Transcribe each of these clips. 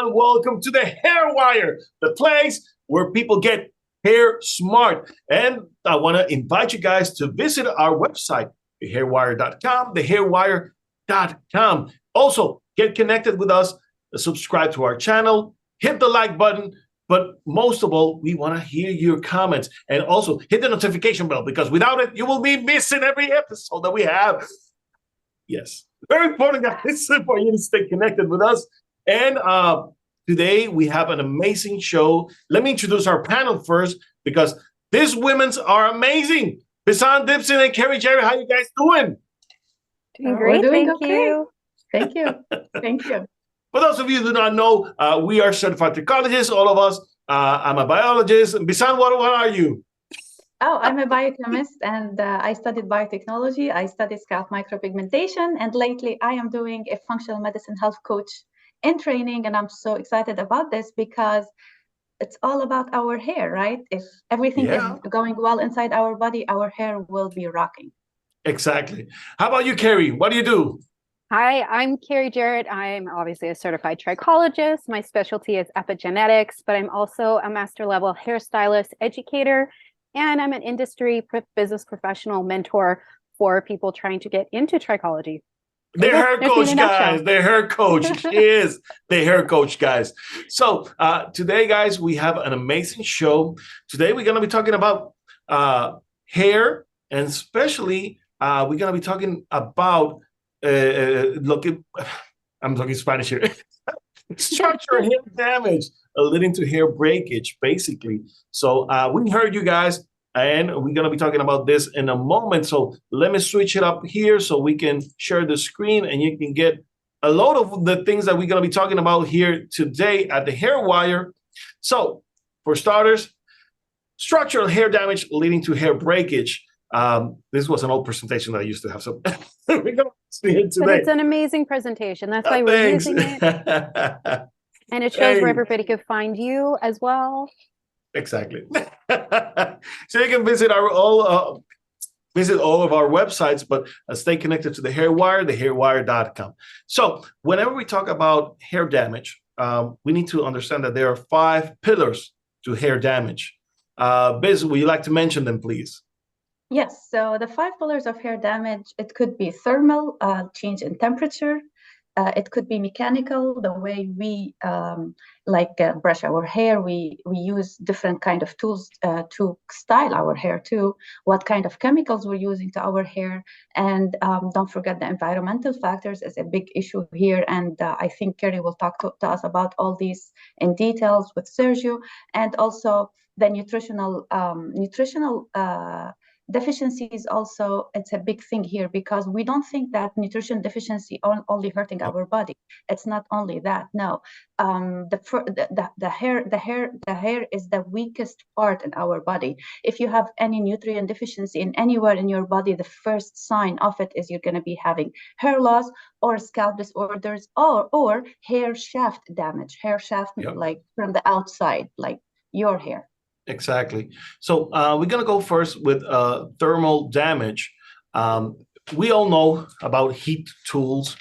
everyone. Welcome to the Hair Wire, the place where people get hair smart. And I want to invite you guys to visit our website, thehairwire.com, thehairwire.com. Also, get connected with us, subscribe to our channel, hit the like button. But most of all, we want to hear your comments, and also hit the notification bell, because without it, you will be missing every episode that we have. Yes, very important, guys, for you to stay connected with us. And today we have an amazing show. Let me introduce our panel first, because these women are amazing. Bisan Dibson and Carrie Jerry, how you guys doing? Doing great, doing thank okay. you. Thank you. Thank you. For those of you who do not know, we are certified trichologists, all of us. I'm a biologist. Bisan, what are you? Oh, I'm a biochemist, and I studied biotechnology. I studied scalp micropigmentation, and lately I am doing a functional medicine health coach in training, and I'm so excited about this because it's all about our hair, right? If everything is going well inside our body, our hair will be rocking. Exactly. How about you, Carrie? What do you do? Hi, I'm Carrie Jarrett. I'm obviously a certified trichologist. My specialty is epigenetics, but I'm also a master level hairstylist educator, and I'm an industry business professional mentor for people trying to get into trichology. The hair coach, guys. The hair coach. She is the hair coach, guys. So today, guys, we have an amazing show. Today, we're going to be talking about hair, and especially we're going to be talking about I'm talking Spanish here. Structural hair damage leading to hair breakage, basically. So we heard you guys, and we're going to be talking about this in a moment. So let me switch it up here so we can share the screen, and you can get a lot of the things that we're going to be talking about here today at the Hair Wire. So for starters, structural hair damage leading to hair breakage. This was an old presentation that I used to have, so we're going to see it today. But it's an amazing presion. That's why we're using it. And it shows where everybody could find you as well. Exactly. So you can visit all of our websites, but stay connected to the Hair Wire, thehairwire.com. So whenever we talk about hair damage, we need to understand that there are 5 pillars to hair damage. Biz, would you like to mention them, please? Yes, so the 5 pillars of hair damage, it could be thermal, change in temperature. It could be mechanical, the way we brush our hair. We use different kind of tools to style our hair too. What kind of chemicals we're using to our hair. And don't forget the environmental factors is a big issue here. And I think Kerry will talk to us about all these in details with Sergio. And also the nutritional deficiencies also, it's a big thing here, because we don't think that nutrition deficiency only hurting our body. It's not only that. No, the hair is the weakest part in our body. If you have any nutrient deficiency in anywhere in your body, the first sign of it is you're going to be having hair loss or scalp disorders or hair shaft damage, like from the outside, like your hair. Exactly. So we're going to go first with thermal damage. We all know about heat tools.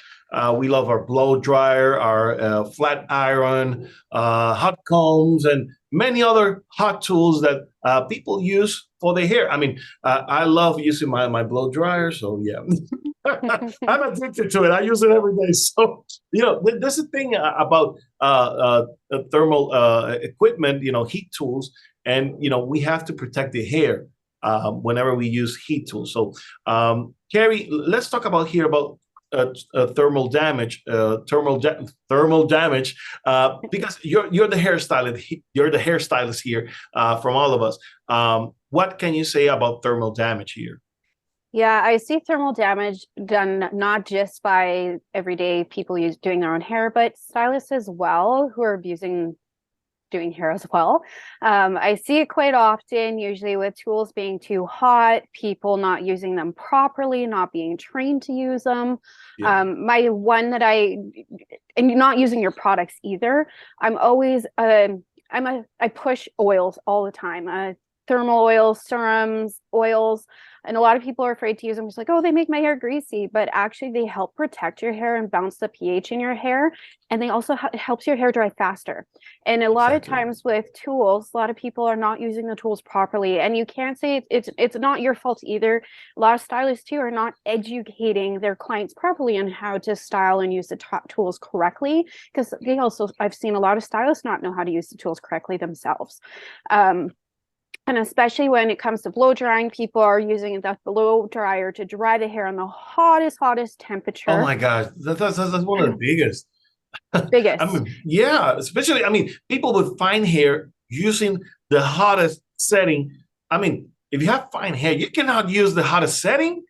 We love our blow dryer, our flat iron, hot combs, and many other hot tools that people use for their hair. I mean, I love using my blow dryer, so yeah. I'm addicted to it. I use it every day. So, there's a thing about thermal equipment, heat tools. And, we have to protect the hair whenever we use heat tools. So, Carrie, let's talk about thermal damage, thermal damage, because you're the hairstylist. You're the hairstylist here from all of us. What can you say about thermal damage here? Yeah, I see thermal damage done not just by everyday people doing their own hair, but stylists as well who are doing hair as well. I see it quite often, usually with tools being too hot, people not using them properly, not being trained to use them. Yeah. My one that and not using your products either. I'm always, I push oils all the time. thermal oils, serums, oils, and a lot of people are afraid to use them. It's like, oh, they make my hair greasy, but actually they help protect your hair and balance the pH in your hair, and they also it helps your hair dry faster. And a lot of times with tools, a lot of people are not using the tools properly, and you can't say it's not your fault either. A lot of stylists too are not educating their clients properly on how to style and use the tools correctly, because they also, I've seen a lot of stylists not know how to use the tools correctly themselves. And especially when it comes to blow drying, people are using the blow dryer to dry the hair on the hottest temperature. Oh my gosh, that's one of the biggest. Biggest. I mean, yeah, especially, I mean, people with fine hair using the hottest setting. I mean, if you have fine hair, you cannot use the hottest setting.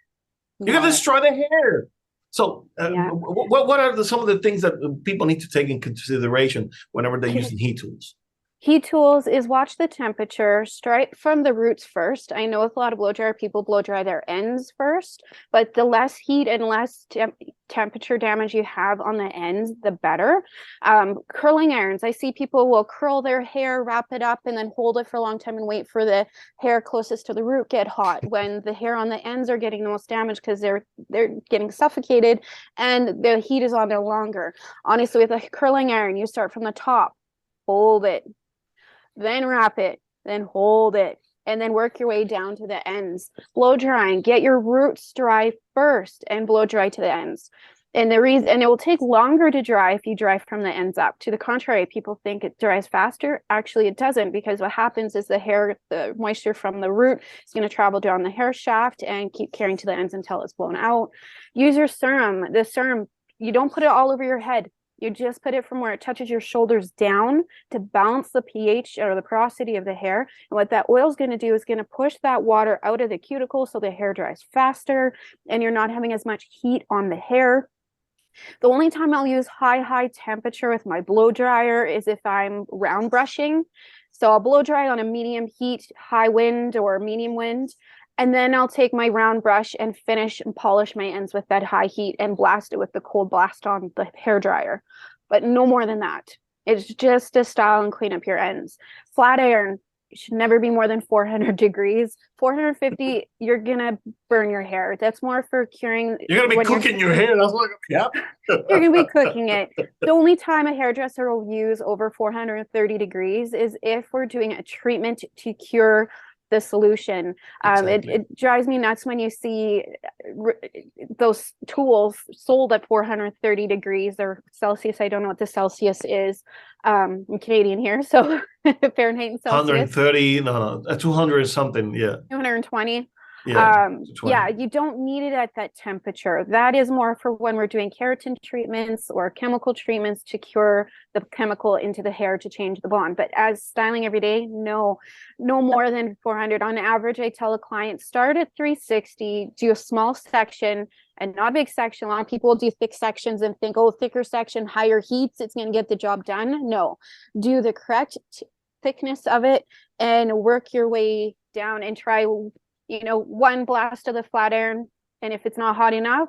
You're gonna destroy the hair. So, what are some of the things that people need to take in consideration whenever they're using heat tools? Heat tools is watch the temperature, strike from the roots first. I know with a lot of blow dryer, people blow dry their ends first, but the less heat and less temperature damage you have on the ends, the better. Curling irons, I see people will curl their hair, wrap it up, and then hold it for a long time and wait for the hair closest to the root get hot, when the hair on the ends are getting the most damage because they're getting suffocated and the heat is on there longer. Honestly, with a curling iron, you start from the top, hold it, then wrap it, then hold it, and then work your way down to the ends. Blow drying, get your roots dry first and blow dry to the ends. And the reason, and it will take longer to dry if you dry from the ends up. To the contrary, people think it dries faster. Actually, it doesn't, because what happens is the moisture from the root is going to travel down the hair shaft and keep carrying to the ends until it's blown out. Use your serum. The serum, you don't put it all over your head. You just put it from where it touches your shoulders down to balance the pH or the porosity of the hair. And what that oil is going to do is going to push that water out of the cuticle so the hair dries faster and you're not having as much heat on the hair. The only time I'll use high temperature with my blow dryer is if I'm round brushing. So I'll blow dry on a medium heat, high wind or medium wind. And then I'll take my round brush and finish and polish my ends with that high heat and blast it with the cold blast on the hair dryer. But no more than that. It's just to style and clean up your ends. Flat iron should never be more than 400 degrees. 450, you're gonna burn your hair. That's more for curing. You're gonna be cooking your hair. That's what, yeah. You're gonna be cooking it. The only time a hairdresser will use over 430 degrees is if we're doing a treatment to cure the solution. Exactly. It drives me nuts when you see those tools sold at 430 degrees or Celsius. I don't know what the Celsius is. I'm Canadian here, so Fahrenheit and Celsius. 130, no, 200 something, yeah. 220. Yeah, you don't need it at that temperature. That is more for when we're doing keratin treatments or chemical treatments to cure the chemical into the hair to change the bond. But as styling every day, no more than 400. On average, I tell a client, start at 360, do a small section and not a big section. A lot of people do thick sections and think, oh, thicker section, higher heats, it's going to get the job done. No, do the correct thickness of it and work your way down and try one blast of the flat iron, and if it's not hot enough,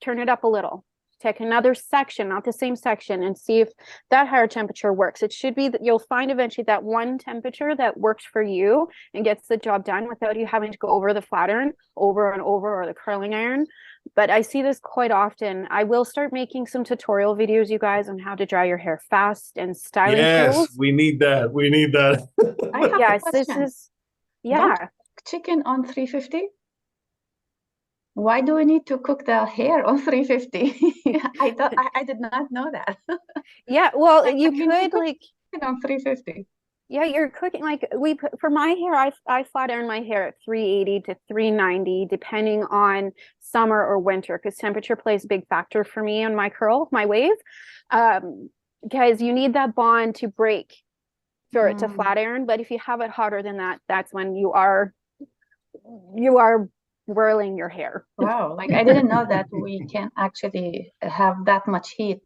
turn it up a little. Take another section, not the same section, and see if that higher temperature works. It should be that you'll find eventually that one temperature that works for you and gets the job done without you having to go over the flat iron over and over or the curling iron. But I see this quite often. I will start making some tutorial videos, you guys, on how to dry your hair fast and styling tools. Yes, we need that. We need that. I have Yes, a this question. is, yeah. Chicken on 350? Why do we need to cook the hair on 350? I did not know that. Yeah, well, Like, you I mean, could cook like, it on 350. yeah, you're cooking like for my hair, I flat iron my hair at 380 to 390, depending on summer or winter, because temperature plays a big factor for me on my curl, my wave. Because you need that bond to break for it to flat iron. But if you have it hotter than that, that's when you are whirling your hair. Wow, like I didn't know that we can actually have that much heat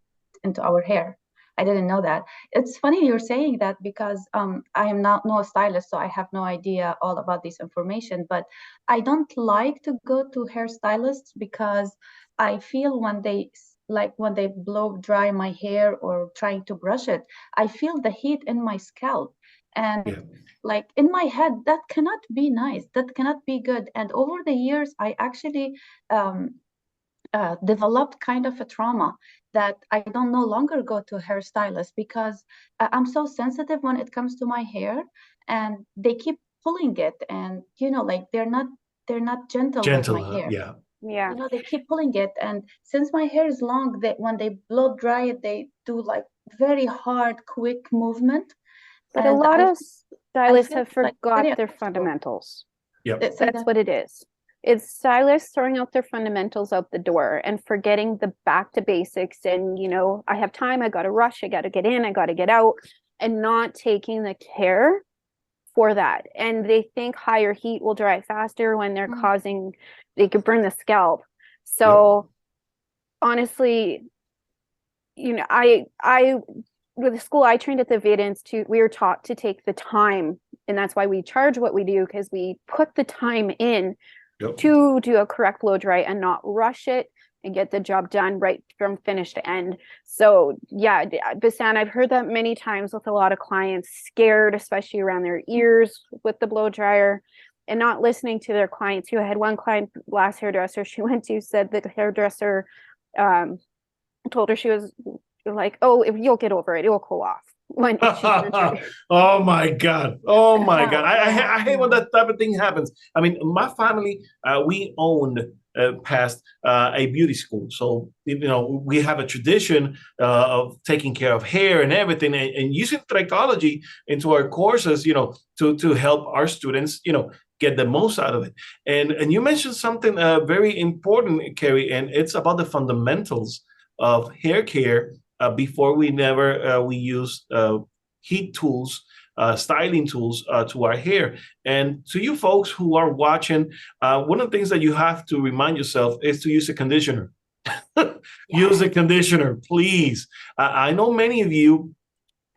into our hair. I didn't know that. It's funny you're saying that because I am not no stylist, so I have no idea all about this information. But I don't like to go to hairstylists because I feel when they blow dry my hair or trying to brush it, I feel the heat in my scalp. And Yeah. like in my head, that cannot be nice. That cannot be good. And over the years, I actually developed kind of a trauma that I don't no longer go to a hairstylist because I'm so sensitive when it comes to my hair, and they keep pulling it, and like they're not gentle with my Gentle, hair. yeah. Yeah. They keep pulling it, and since my hair is long, when they blow dry it, they do like very hard, quick movement, But a and lot of I stylists feel have like very forgot their uncomfortable. fundamentals. Yep. Say That's that. what it is. It's stylists throwing out their fundamentals out the door and forgetting the back to basics. And, I have time, I got to rush, I got to get in, I got to get out, and not taking the care for that. And they think higher heat will dry it faster when they're they could burn the scalp. So honestly, I with the school I trained at the Veda Institute, we were taught to take the time, and that's why we charge what we do, because we put the time in Yep. to do a correct blow dry and not rush it and get the job done right from finish to end. So yeah, Basan, I've heard that many times with a lot of clients, scared, especially around their ears with the blow dryer, and not listening to their clients. I had one client, last hairdresser she went to, said that the hairdresser told her, she was like, "Oh, if you'll get over it, it will cool off." When Oh my God. Oh my God. Yeah, I hate when that type of thing happens. I mean, my family, we owned past a beauty school. So, we have a tradition of taking care of hair and everything, and using trichology into our courses, to help our students, get the most out of it. And you mentioned something very important, Carrie, and it's about the fundamentals of hair care. Before we use heat tools, styling tools to our hair. And to you folks who are watching, one of the things that you have to remind yourself is to use a conditioner. Use a conditioner, please. I know many of you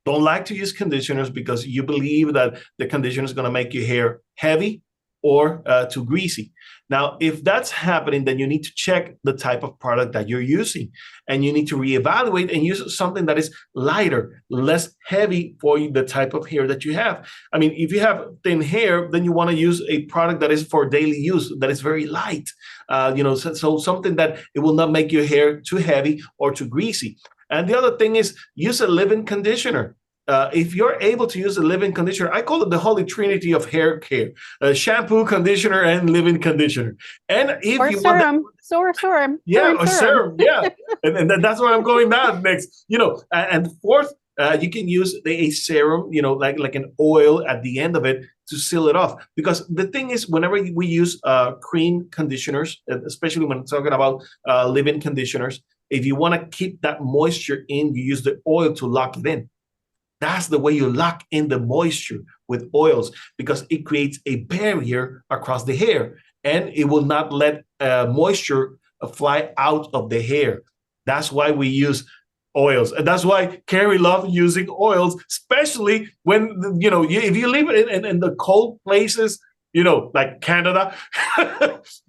don't like to use conditioners because you believe that the conditioner is going to make your hair heavy or too greasy. Now, if that's happening, then you need to check the type of product that you're using, and you need to reevaluate and use something that is lighter, less heavy for the type of hair that you have. I mean, if you have thin hair, then you want to use a product that is for daily use, that is very light, so something that it will not make your hair too heavy or too greasy. And the other thing is use a leave-in conditioner. If you're able to use a leave-in conditioner, I call it the holy trinity of hair care: shampoo, conditioner, and leave-in conditioner. And if or you serum, want serum, yeah, or serum, yeah, and that's where I'm going now next. And fourth, you can use a serum, like an oil at the end of it to seal it off. Because the thing is, whenever we use cream conditioners, especially when talking about leave-in conditioners, if you want to keep that moisture in, you use the oil to lock it in. That's the way you lock in the moisture with oils, because it creates a barrier across the hair, and it will not let moisture fly out of the hair. That's why we use oils, and that's why Carrie loves using oils, especially when if you live in the cold places, like Canada,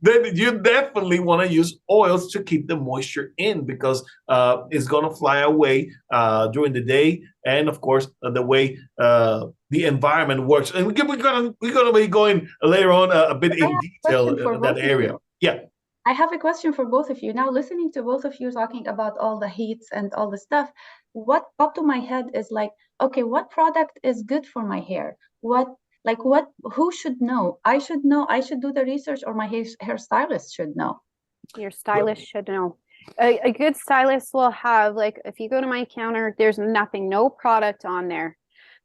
then you definitely want to use oils to keep the moisture in, because it's going to fly away during the day. And of course, the way the environment works. And we're going to be going later on a bit in detail in that area. Yeah. I have a question for both of you. Now, listening to both of you talking about all the heats and all the stuff, what popped to my head is like, okay, what product is good for my hair? Who should know? I should know, I should do the research, or my hairstylist should know? Your stylist should know. A good stylist will have, like, if you go to my counter, there's nothing, no product on there.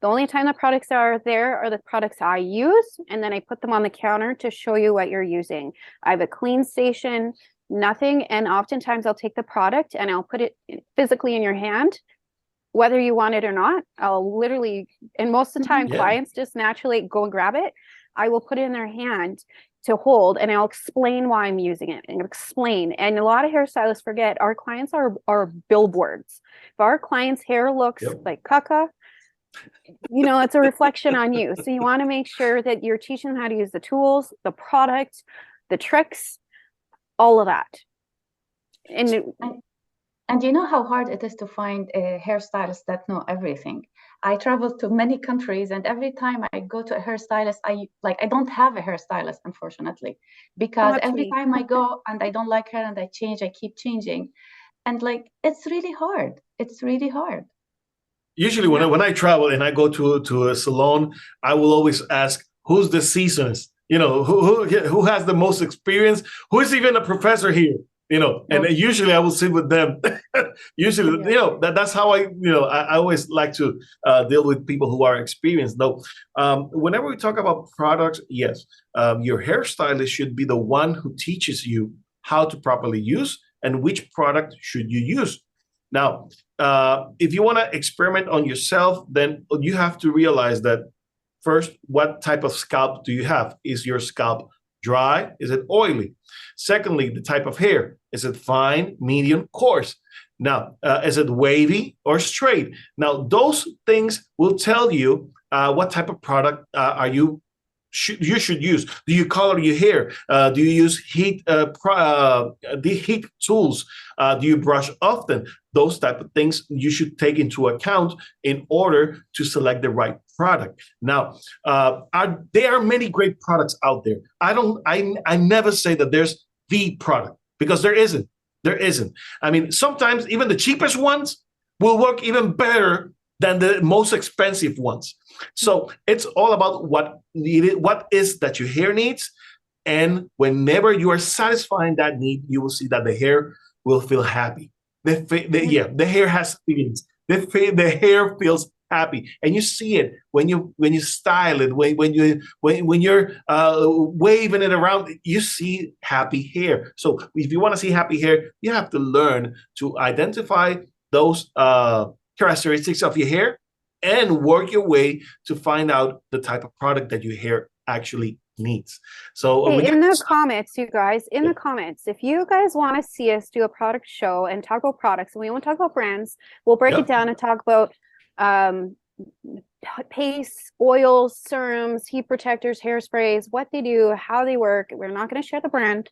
The only time the products are there are the products I use, and then I put them on the counter to show you what you're using. I have a clean station, nothing, and oftentimes I'll take the product and I'll put it physically in your hand, whether you want it or not. I'll literally, and most of the time, clients just naturally go and grab it. I will put it in their hand to hold, and I'll explain why I'm using it and explain. And a lot of hairstylists forget our clients are billboards. If our client's hair looks like caca, it's a reflection on you. So you want to make sure that you're teaching them how to use the tools, the product, the tricks, all of that. And And you know how hard it is to find hairstylists that know everything. I travel to many countries, and every time I go to a hairstylist, I don't have a hairstylist, unfortunately, because Not every me. time I go and I don't like her and I change, I keep changing. And like it's really hard. It's really hard. Usually when I travel and I go to a salon, I will always ask who's the seasonist, who has the most experience, who's even a professor here, and usually I will sit with them. Usually, that's how I always like to deal with people who are experienced. Though, whenever we talk about products, yes, your hairstylist should be the one who teaches you how to properly use and which product should you use. Now, if you want to experiment on yourself, then you have to realize that first, what type of scalp do you have? Is your scalp dry? Is it oily? Secondly, the type of hair. Is it fine, medium, coarse? Now, is it wavy or straight? Now, those things will tell you what type of product you should use. Do you color your hair? Do you use the heat tools? Do you brush often? Those type of things you should take into account in order to select the right product. Now, there are many great products out there. I never say that there's the product because there isn't. There isn't. I mean, sometimes even the cheapest ones will work even better than the most expensive ones. So it's all about what is that your hair needs. And whenever you are satisfying that need, you will see that the hair will feel happy. The hair has feelings. The hair feels happy, and you see it when you style it. When you're waving it around, you see happy hair. So if you want to see happy hair, you have to learn to identify those characteristics of your hair and work your way to find out the type of product that your hair actually needs. So in the comments, you guys, the comments, if you guys want to see us do a product show and talk about products, and we won't talk about brands, we'll break it down and talk about pastes, oils, serums, heat protectors, hairsprays, what they do, how they work. We're not going to share the brand,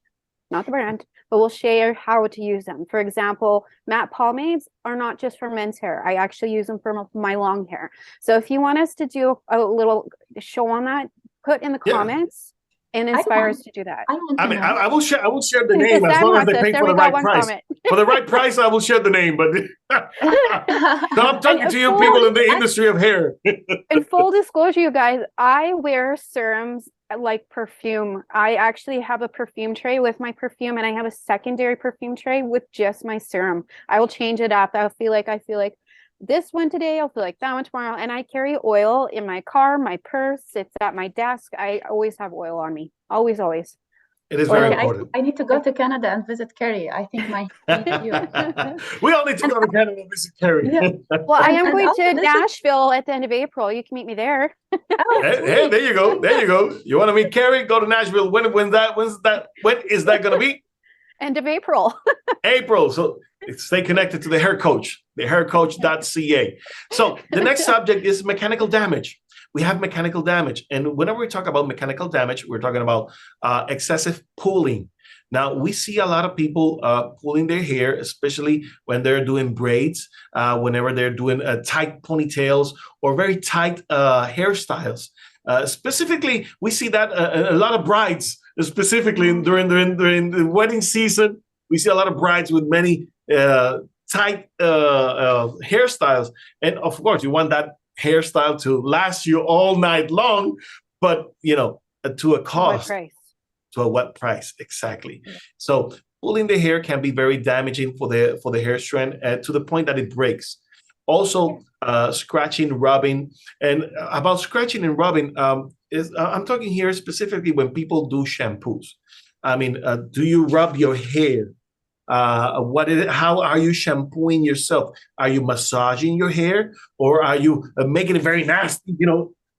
not the brand, but we'll share how to use them. For example, matte pomades are not just for men's hair. I actually use them for my long hair. So if you want us to do a little show on that, put in the comments and inspire us to do that. I will share the name as long as they pay for the right price. For the right price, I will share the name. But so I'm talking to you people in the industry of hair. In full disclosure, you guys, I wear serums like perfume. I actually have a perfume tray with my perfume, and I have a secondary perfume tray with just my serum. I will change it up. I feel like this one today, I'll feel like that one tomorrow. And I carry oil in my car, my purse, it's at my desk. I always have oil on me. Always, always. It is very important. I need to go to Canada and visit Carrie. I think we all need to go to Canada and visit Carrie. Yeah. Well, I am going to Nashville at the end of April. You can meet me there. Hey, there you go. There you go. You want to meet Carrie? Go to Nashville. When is that going to be? End of April. April. So stay connected to the Hair Coach, thehaircoach.ca. So the next subject is mechanical damage. We have mechanical damage. And whenever we talk about mechanical damage, we're talking about excessive pulling. Now, we see a lot of people pulling their hair, especially when they're doing braids, whenever they're doing tight ponytails or very tight hairstyles. Specifically, we see that a lot of brides, specifically during the wedding season, we see a lot of brides with many tight hairstyles. And of course, you want that hairstyle to last you all night long, but to a cost, to a what price exactly? Yeah. So pulling the hair can be very damaging for the hair strand to the point that it breaks. Also, scratching, rubbing, and about scratching and rubbing I'm talking here specifically when people do shampoos. I mean, do you rub your hair? How are you shampooing yourself? Are you massaging your hair, or are you making it very nasty?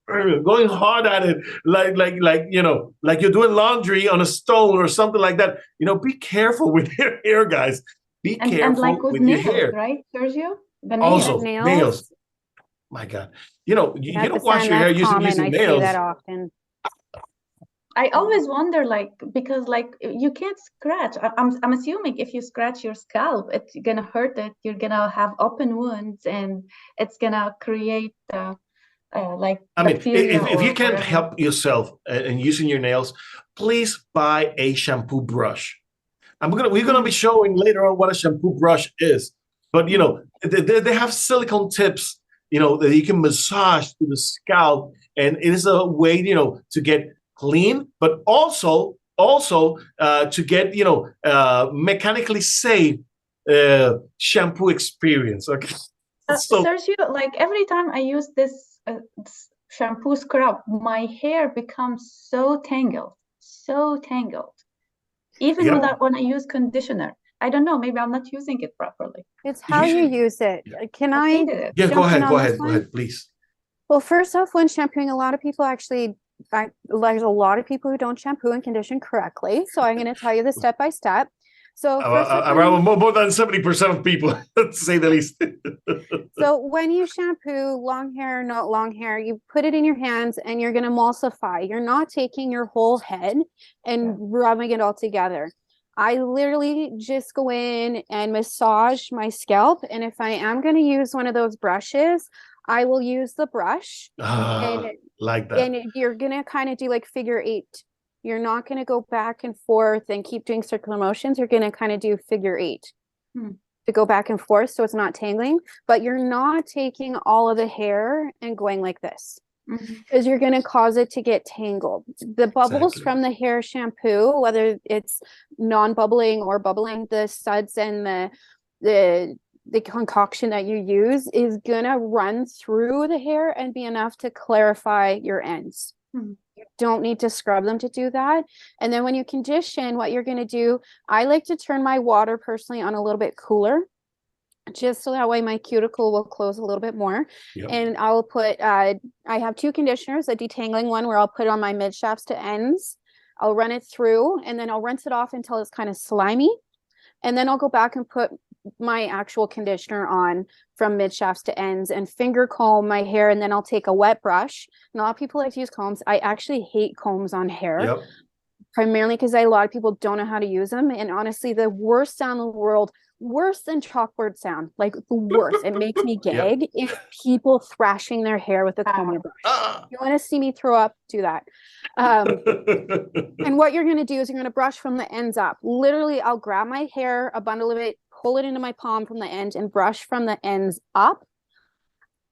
Going hard at it, like you're doing laundry on a stone or something like that. Be careful with your hair, guys. Be careful and like with nails, your hair, right, Sergio? The nails. Also, nails. My God, you don't wash your hair using nails. I see that often. I always wonder, like, because like you can't scratch. I'm assuming if you scratch your scalp, it's gonna hurt it. You're gonna have open wounds, and it's gonna create like I mean, bacteria if you or can't whatever. help yourself and using your nails, please buy a shampoo brush. We're gonna be Mm, showing later on what a shampoo brush is, but you mm, know they have silicone tips, you know, that you can massage to the scalp, and it is a way, you know, to get clean, but also to get, you know, mechanically safe shampoo experience. Okay, so Sergio, like every time I use this shampoo scrub, my hair becomes so tangled. Even yeah, without when I use conditioner. I don't know, maybe I'm not using it properly. It's how you usually, use it. yeah, Can I've I hated it. yeah. jump in Go on this ahead, one? please. Well, first off, when shampooing, a lot of people actually, there's a lot of people who don't shampoo and condition correctly. So I'm going to tell you the step by step. So first off, Around more than 70% of people, to say the least. so when you shampoo long hair, not long hair, you put it in your hands and you're going to emulsify. You're not taking your whole head and rubbing it all together. I literally just go in and massage my scalp. And if I am going to use one of those brushes, I will use the brush and Like that. you're gonna kind of do like figure eight. You're not gonna go back and forth and keep doing circular motions. You're gonna kind of do figure eight Hmm. to go back and forth so it's not tangling, but you're not taking all of the hair and going like this Mhm. because you're going to cause it to get tangled. The bubbles Exactly. from the hair shampoo, whether it's non-bubbling or bubbling, the suds and the the concoction that you use is gonna run through the hair and be enough to clarify your ends. Hmm. You don't need to scrub them to do that. And then when you condition, what you're gonna do, I like to turn my water personally on a little bit cooler, just so that way my cuticle will close a little bit more. Yep. And I'll put, I have two conditioners, a detangling one where I'll put it on my mid shafts to ends. I'll run it through and then I'll rinse it off until it's kind of slimy. And then I'll go back and put my actual conditioner on from mid shafts to ends and finger comb my hair. And then I'll take a wet brush. And a lot of people like to use combs. I actually hate combs on hair, Yep. primarily because a lot of people don't know how to use them. And honestly, the worst sound in the world, worse than chalkboard sound, like the worst, it makes me Yep. gag, is people thrashing their hair with a comb and a brush. Ah. You want to see me throw up, do that. And what you're going to do is you're going to brush from the ends up. Literally, I'll grab my hair, a bundle of it, pull it into my palm from the end and brush from the ends up,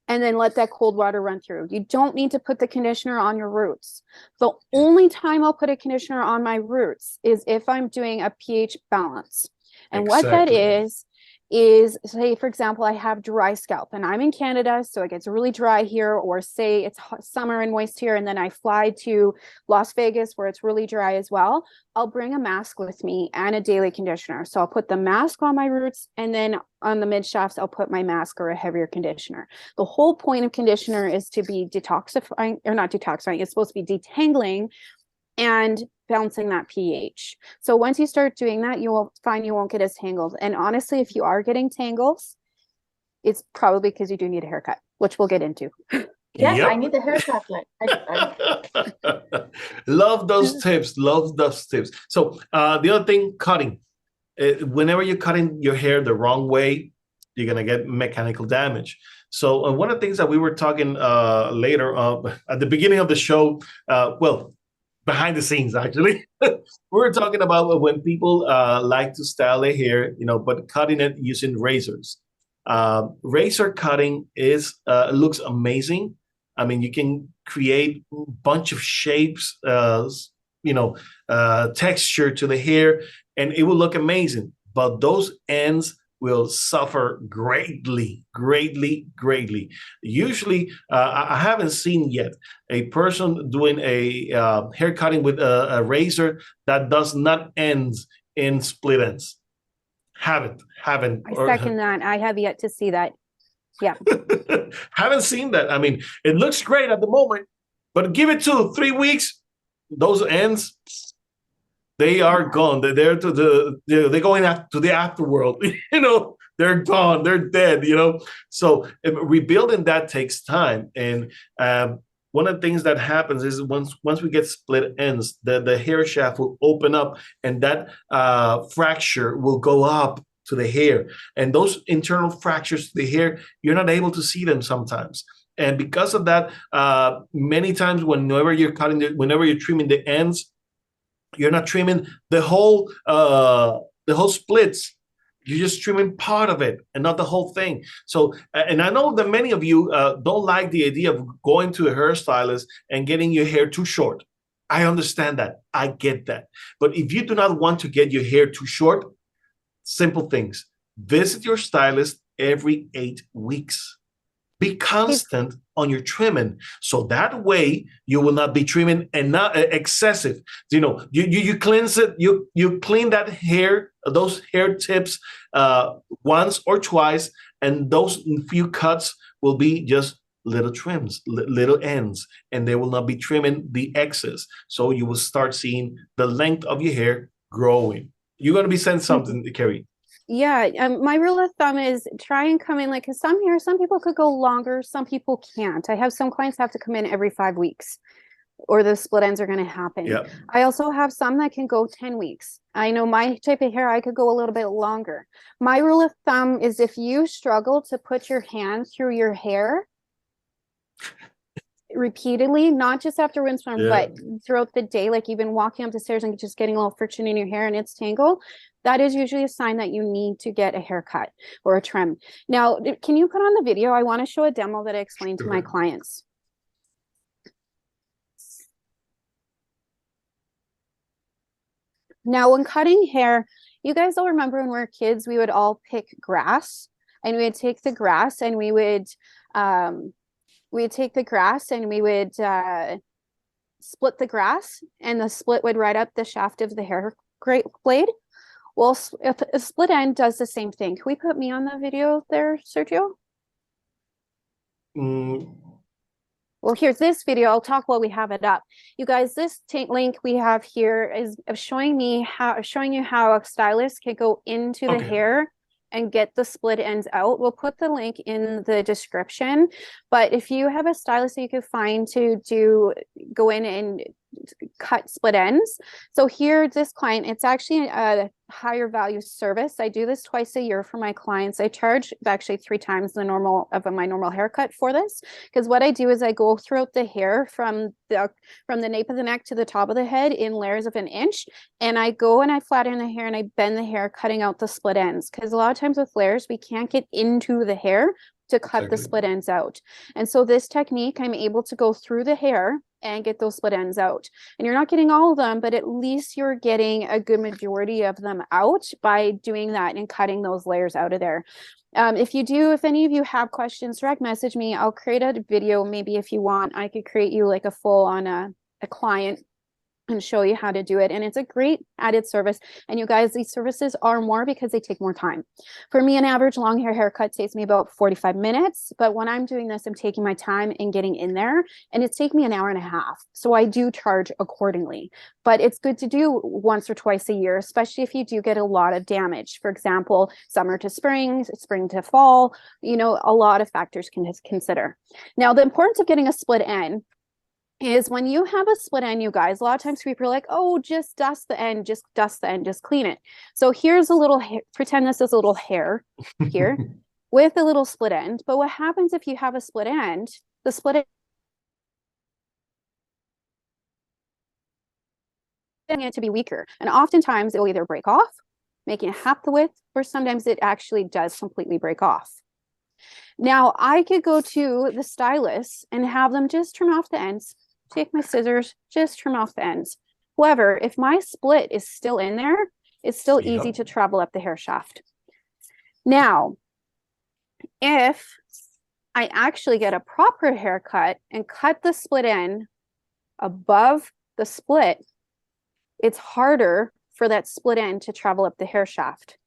and then let that cold water run through. You don't need to put the conditioner on your roots. The only time I'll put a conditioner on my roots is if I'm doing a pH balance. And what that Exactly. is say, for example, I have dry scalp and I'm in Canada, so it gets really dry here, or say it's hot, summer and moist here, and then I fly to Las Vegas where it's really dry as well. I'll bring a mask with me and a daily conditioner. So I'll put the mask on my roots, and then on the mid shafts, I'll put my mask or a heavier conditioner. The whole point of conditioner is to be detoxifying, or not detoxifying, it's supposed to be detangling and balancing that pH. So once you start doing that, you will find you won't get as tangled. And honestly, if you are getting tangles, it's probably because you do need a haircut, which we'll get into. Yes, I Yep. need a haircut. Like Love those tips. Love those tips. So the other thing, cutting. Whenever you're cutting your hair the wrong way, you're gonna get mechanical damage. So one of the things that we were talking later at the beginning of the show, well, behind the scenes actually, we were talking about when people like to style their hair, you know, but cutting it using razors. Razor cutting is looks amazing. I mean, you can create a bunch of shapes, you know, texture to the hair, and it will look amazing. But those ends will suffer greatly, greatly, greatly. Usually, I haven't seen yet a person doing a hair cutting with a razor that does not end in split ends. Haven't, I or second that. I have yet to see that. Yeah. haven't seen that. I mean, it looks great at the moment, but give it 2 3 weeks, those ends, they are gone. They're to they're going to the afterworld. You know, they're gone. They're dead. You know, so rebuilding that takes time. And one of the things that happens is once we get split ends, the hair shaft will open up, and that fracture will go up to the hair. And those internal fractures to the hair, you're not able to see them sometimes. And because of that, many times whenever you're whenever you're trimming the ends, you're not trimming the whole splits. You're just trimming part of it and not the whole thing. So, and I know that many of you don't like the idea of going to a hairstylist and getting your hair too short. I understand that. I get that. But if you do not want to get your hair too short, simple things. Visit your stylist every 8 weeks. Be constant on your trimming, so that way you will not be trimming and not excessive. You know, you cleanse it, you clean that hair, those hair tips once or twice, and those few cuts will be just little trims, little ends, and they will not be trimming the excess. So you will start seeing the length of your hair growing. You're going to be saying something, Carrie. Yeah, my rule of thumb is try and come in, like, cause some people could go longer, some people can't. I have some clients have to come in every 5 weeks, or the split ends are going to happen. Yeah. I also have some that can go 10 weeks. I know my type of hair, I could go a little bit longer. My rule of thumb is if you struggle to put your hand through your hair repeatedly, not just after windstorm, but throughout the day, like even walking up the stairs and just getting a little friction in your hair and it's tangled, that is usually a sign that you need to get a haircut or a trim. Now, can you put on the video? I want to show a demo that I explained to my clients. Now, when cutting hair, you guys all remember when we were kids, we would all pick grass, and we would take the grass and we would split the grass, and the split would right up the shaft of the hair blade. Well, if a split end does the same thing. Can we put me on the video there, Sergio? Well, here's this video. I'll talk while we have it up. You guys, this link we have here is showing you how a stylist can go into the hair and get the split ends out. We'll put the link in the description. But if you have a stylist that you could find to go in and cut split ends. So here, this client, it's actually a higher value service. I do this twice a year for my clients. I charge actually 3 times the normal of my normal haircut for this, because what I do is I go throughout the hair from the nape of the neck to the top of the head in layers of 1 inch, and I go and I flatten the hair and I bend the hair, cutting out the split ends, because a lot of times with layers we can't get into the hair to cut the split ends out. And so this technique, I'm able to go through the hair and get those split ends out. And you're not getting all of them, but at least you're getting a good majority of them out by doing that and cutting those layers out of there. If any of you have questions, direct message me. I'll create a video. Maybe if you want, I could create you like a full on a client and show you how to do it. And it's a great added service. And you guys, these services are more because they take more time. For me, an average long hair haircut takes me about 45 minutes. But when I'm doing this, I'm taking my time and getting in there, and it's taking me an hour and a half. So I do charge accordingly. But it's good to do once or twice a year, especially if you do get a lot of damage. For example, summer to spring to fall, you know, a lot of factors can consider. Now, the importance of getting a split end is when you have a split end, you guys, a lot of times people are like, oh, just dust the end, just clean it. So here's a little hair, pretend this is a little hair here with a little split end. But what happens if you have a split end, the split end it to be weaker. And oftentimes it will either break off, making it half the width, or sometimes it actually does completely break off. Now I could go to the stylist and have them just trim off the ends. Take my scissors, just trim off the ends. However, if my split is still in there, it's still easy to travel up the hair shaft. Now, if I actually get a proper haircut and cut the split end above the split, it's harder for that split end to travel up the hair shaft.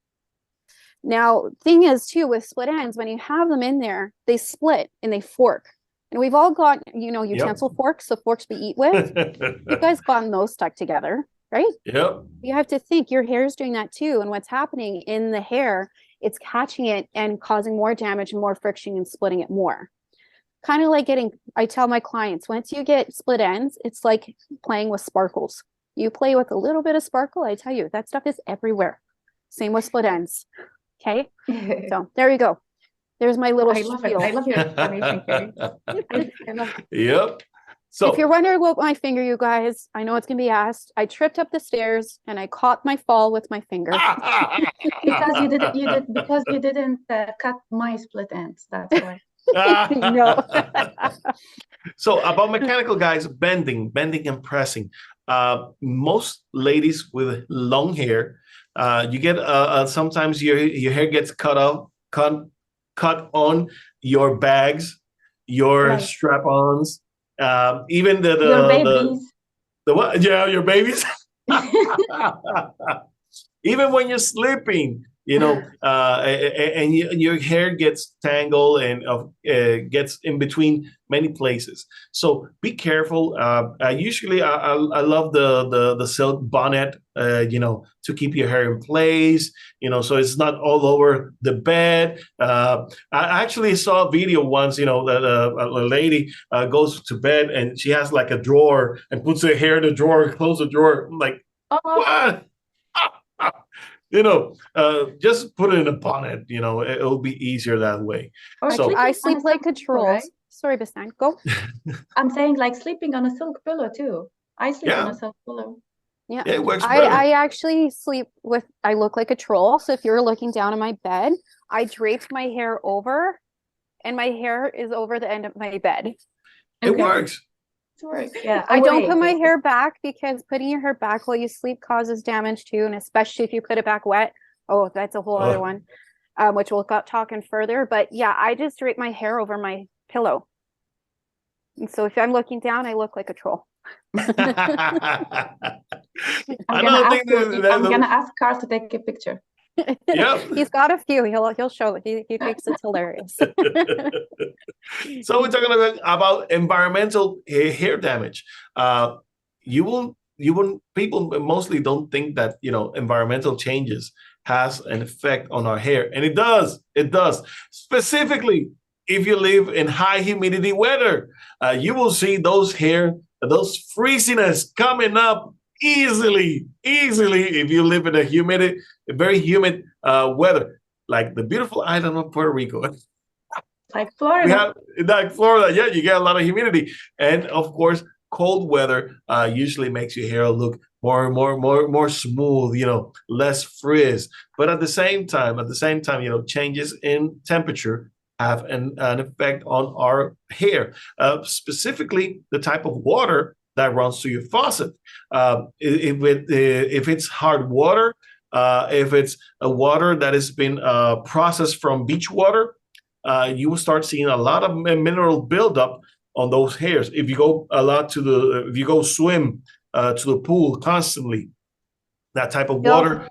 Now, thing is too, with split ends, when you have them in there, they split and they fork. And we've all got, you know, utensil forks, so forks we eat with. You guys gotten those stuck together, right? Yep. You have to think your hair is doing that too. And what's happening in the hair, it's catching it and causing more damage and more friction and splitting it more. kind of like I tell my clients, once you get split ends, it's like playing with sparkles. You play with a little bit of sparkle, I tell you, that stuff is everywhere. Same with split ends. Okay. So there you go. There's my little I love it. spiel. I love your explanation, Carrie. I love it. Yep. So If you're wondering about my finger, you guys, I know it's gonna be asked. I tripped up the stairs and I caught my fall with my finger. Because you didn't cut my split ends. That's why. No. So about mechanical guys, bending and pressing. Most ladies with long hair, you get sometimes your hair gets cut on your bags, your Right. strap-ons, even Your the babies. what? Yeah, your babies. Even when you're sleeping, and your hair gets tangled and gets in between many places. So be careful. Usually, I love the silk bonnet, to keep your hair in place, so it's not all over the bed. I actually saw a video once, that a lady goes to bed and she has like a drawer and puts her hair in the drawer, close the drawer. I'm like, Oh, what? Just put it in a bonnet, it'll be easier that way. or So- sleeping I on sleep a like a silk pillow, troll. right? Sorry, Bastian, go. I'm saying like sleeping on a silk pillow too. I sleep on Yeah. a silk pillow. Yeah. Yeah, it works I better. actually I look like a troll. So if you're looking down on my bed, I drape my hair over and my hair is over the end of my bed. It Okay. works. It works. Yeah. I don't away, put my basically. hair back because putting your hair back while you sleep causes damage too. And especially if you put it back wet. Oh, that's a whole other Oh. one, which we'll talking further. But yeah, I just drape my hair over my pillow. And so if I'm looking down, I look like a troll. I'm gonna ask Carl to take a picture. Yep. He's got a few. He'll show it. He thinks it's hilarious. So we're talking about environmental hair damage. People mostly don't think that, environmental changes has an effect on our hair. And it does. It does. Specifically, if you live in high humidity weather, you will see those freeziness coming up easily if you live in a very humid weather, like the beautiful island of Puerto Rico. Like Florida. We have like Florida, yeah, you get a lot of humidity, and of course, cold weather usually makes your hair look more smooth, less frizz. But at the same time, changes in temperature have an effect on our hair, specifically the type of water that runs through your faucet. If it's hard water, if it's a water that has been processed from beach water, you will start seeing a lot of mineral buildup on those hairs. If you go if you go swim to the pool constantly, that type of water,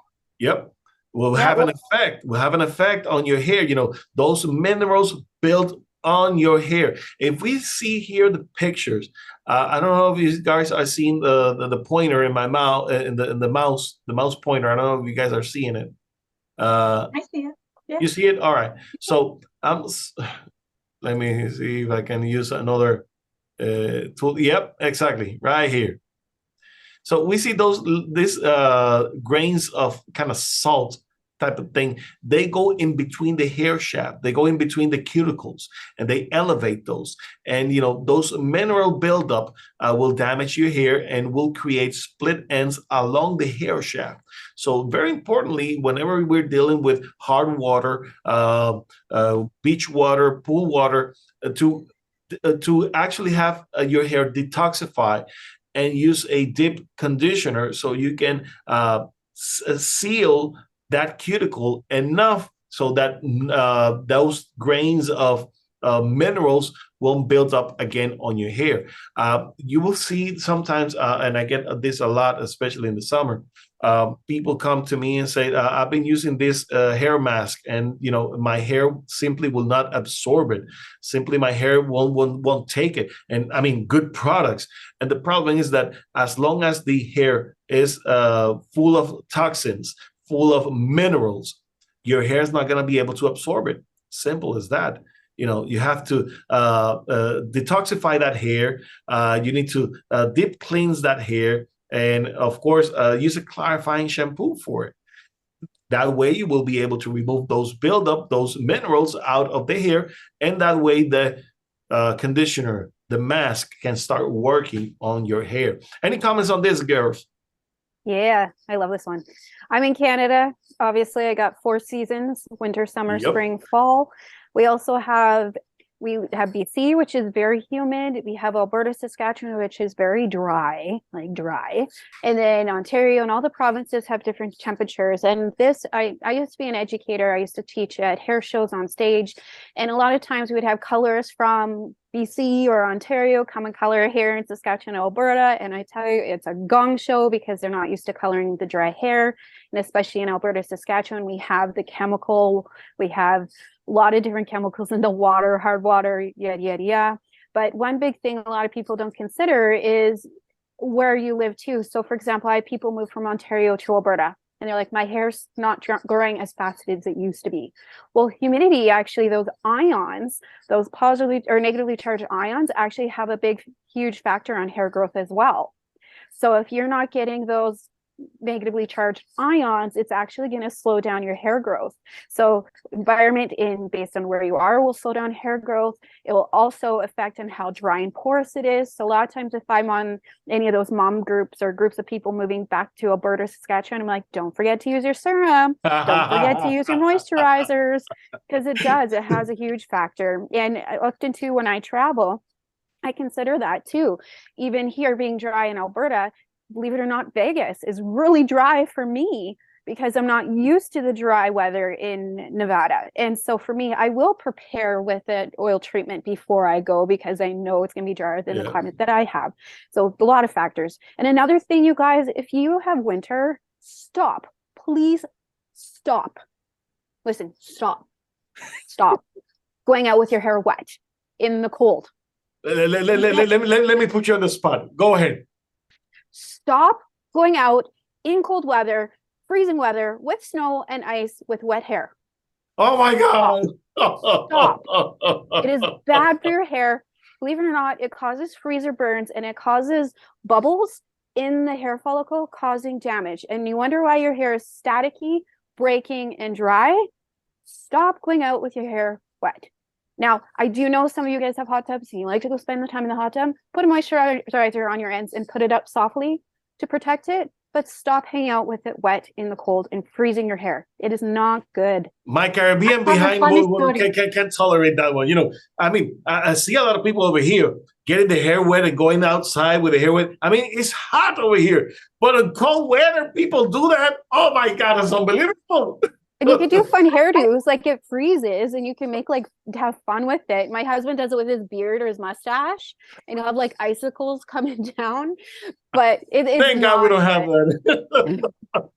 will have an effect. Will have an effect on your hair. Those minerals build on your hair. If we see here the pictures, I don't know if you guys are seeing the pointer in my mouth, in the mouse pointer. I don't know if you guys are seeing it. I see it. Yeah. You see it? All right. So let me see if I can use another tool. Yep, exactly, right here. So we see these grains of kind of salt type of thing. They go in between the hair shaft. They go in between the cuticles, and they elevate those. And those mineral buildup will damage your hair and will create split ends along the hair shaft. So very importantly, whenever we're dealing with hard water, beach water, pool water, to actually have your hair detoxify and use a deep conditioner so you can seal that cuticle enough so that those grains of minerals won't build up again on your hair. You will see sometimes, and I get this a lot, especially in the summer, people come to me and say, I've been using this hair mask, and my hair simply will not absorb it. Simply my hair won't take it. And I mean, good products. And the problem is that as long as the hair is full of toxins, full of minerals, your hair is not going to be able to absorb it. Simple as that. You have to detoxify that hair. You need to deep cleanse that hair, and of course, use a clarifying shampoo for it. That way, you will be able to remove those buildup, those minerals out of the hair, and that way the conditioner, the mask, can start working on your hair. Any comments on this, girls? Yeah, I love this one. I'm in Canada. Obviously, I got 4 seasons: winter, summer, Yep. spring, fall. We have BC, which is very humid. We have Alberta, Saskatchewan, which is very dry, like dry. And then Ontario and all the provinces have different temperatures. And I used to be an educator. I used to teach at hair shows on stage. And a lot of times we would have colors from BC or Ontario come and color hair in Saskatchewan and Alberta. And I tell you, it's a gong show because they're not used to coloring the dry hair. And especially in Alberta, Saskatchewan, we have we have a lot of different chemicals in the water, hard water, yada, yada, yada. But one big thing a lot of people don't consider is where you live too. So for example, I have people move from Ontario to Alberta and they're like, my hair's not growing as fast as it used to be. Well, humidity, actually, those ions, those positively or negatively charged ions actually have a huge factor on hair growth as well. So if you're not getting those negatively charged ions, it's actually going to slow down your hair growth. So environment based on where you are will slow down hair growth. It will also affect on how dry and porous it is. So a lot of times if I'm on any of those mom groups or groups of people moving back to Alberta, Saskatchewan, I'm like, don't forget to use your serum. Don't forget to use your moisturizers, because it has a huge factor. And often too, when I travel, I consider that too. Even here being dry in Alberta, believe it or not, Vegas is really dry for me because I'm not used to the dry weather in Nevada. And so for me, I will prepare with an oil treatment before I go because I know it's going to be drier than the climate that I have. So a lot of factors. And another thing, you guys, if you have winter, stop. Please stop. Listen, stop. Stop going out with your hair wet in the cold. Let me put you on the spot. Go ahead. Stop going out in cold weather, freezing weather, with snow and ice, with wet hair. Oh my God. Stop. It is bad for your hair. Believe it or not, it causes freezer burns and it causes bubbles in the hair follicle, causing damage. And you wonder why your hair is staticky, breaking, and dry? Stop going out with your hair wet. Now, I do know some of you guys have hot tubs and you like to go spend the time in the hot tub. Put a moisturizer on your ends and put it up softly to protect it, but stop hanging out with it wet in the cold and freezing your hair. It is not good. My Caribbean behind can't tolerate that one. I see a lot of people over here getting the hair wet and going outside with the hair wet. I mean, it's hot over here, but in cold weather, people do that. Oh my God, it's unbelievable. And you can do fun hairdos, like it freezes and you can have fun with it. My husband does it with his beard or his mustache and he'll have like icicles coming down, but thank God we don't have that.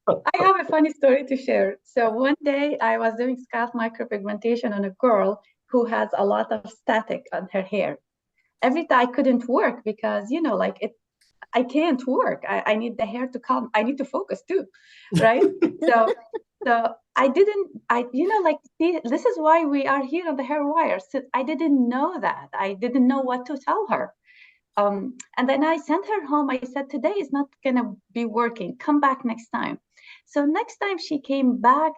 I have a funny story to share. So one day I was doing scalp micropigmentation on a girl who has a lot of static on her hair. Every time I couldn't work because, I can't work. I need the hair to calm. I need to focus too, right? So I didn't, see, this is why we are here on the Hair Wire. So I didn't know that. I didn't know what to tell her. And then I sent her home. I said, today is not going to be working. Come back next time. So next time she came back,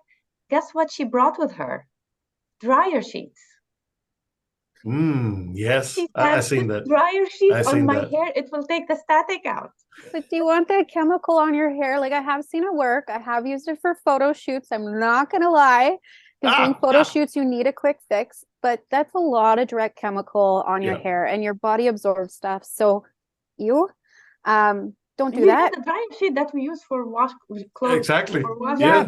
guess what she brought with her? Dryer sheets. Yes, I've seen that. Dryer sheets on my hair, it will take the static out. But do you want that chemical on your hair? Like, I have seen it work. I have used it for photo shoots. I'm not going to lie. Because doing photo shoots, you need a quick fix. But that's a lot of direct chemical on your hair and your body absorbs stuff. So don't do that. The dryer sheet that we use for wash clothes. Exactly. Yeah.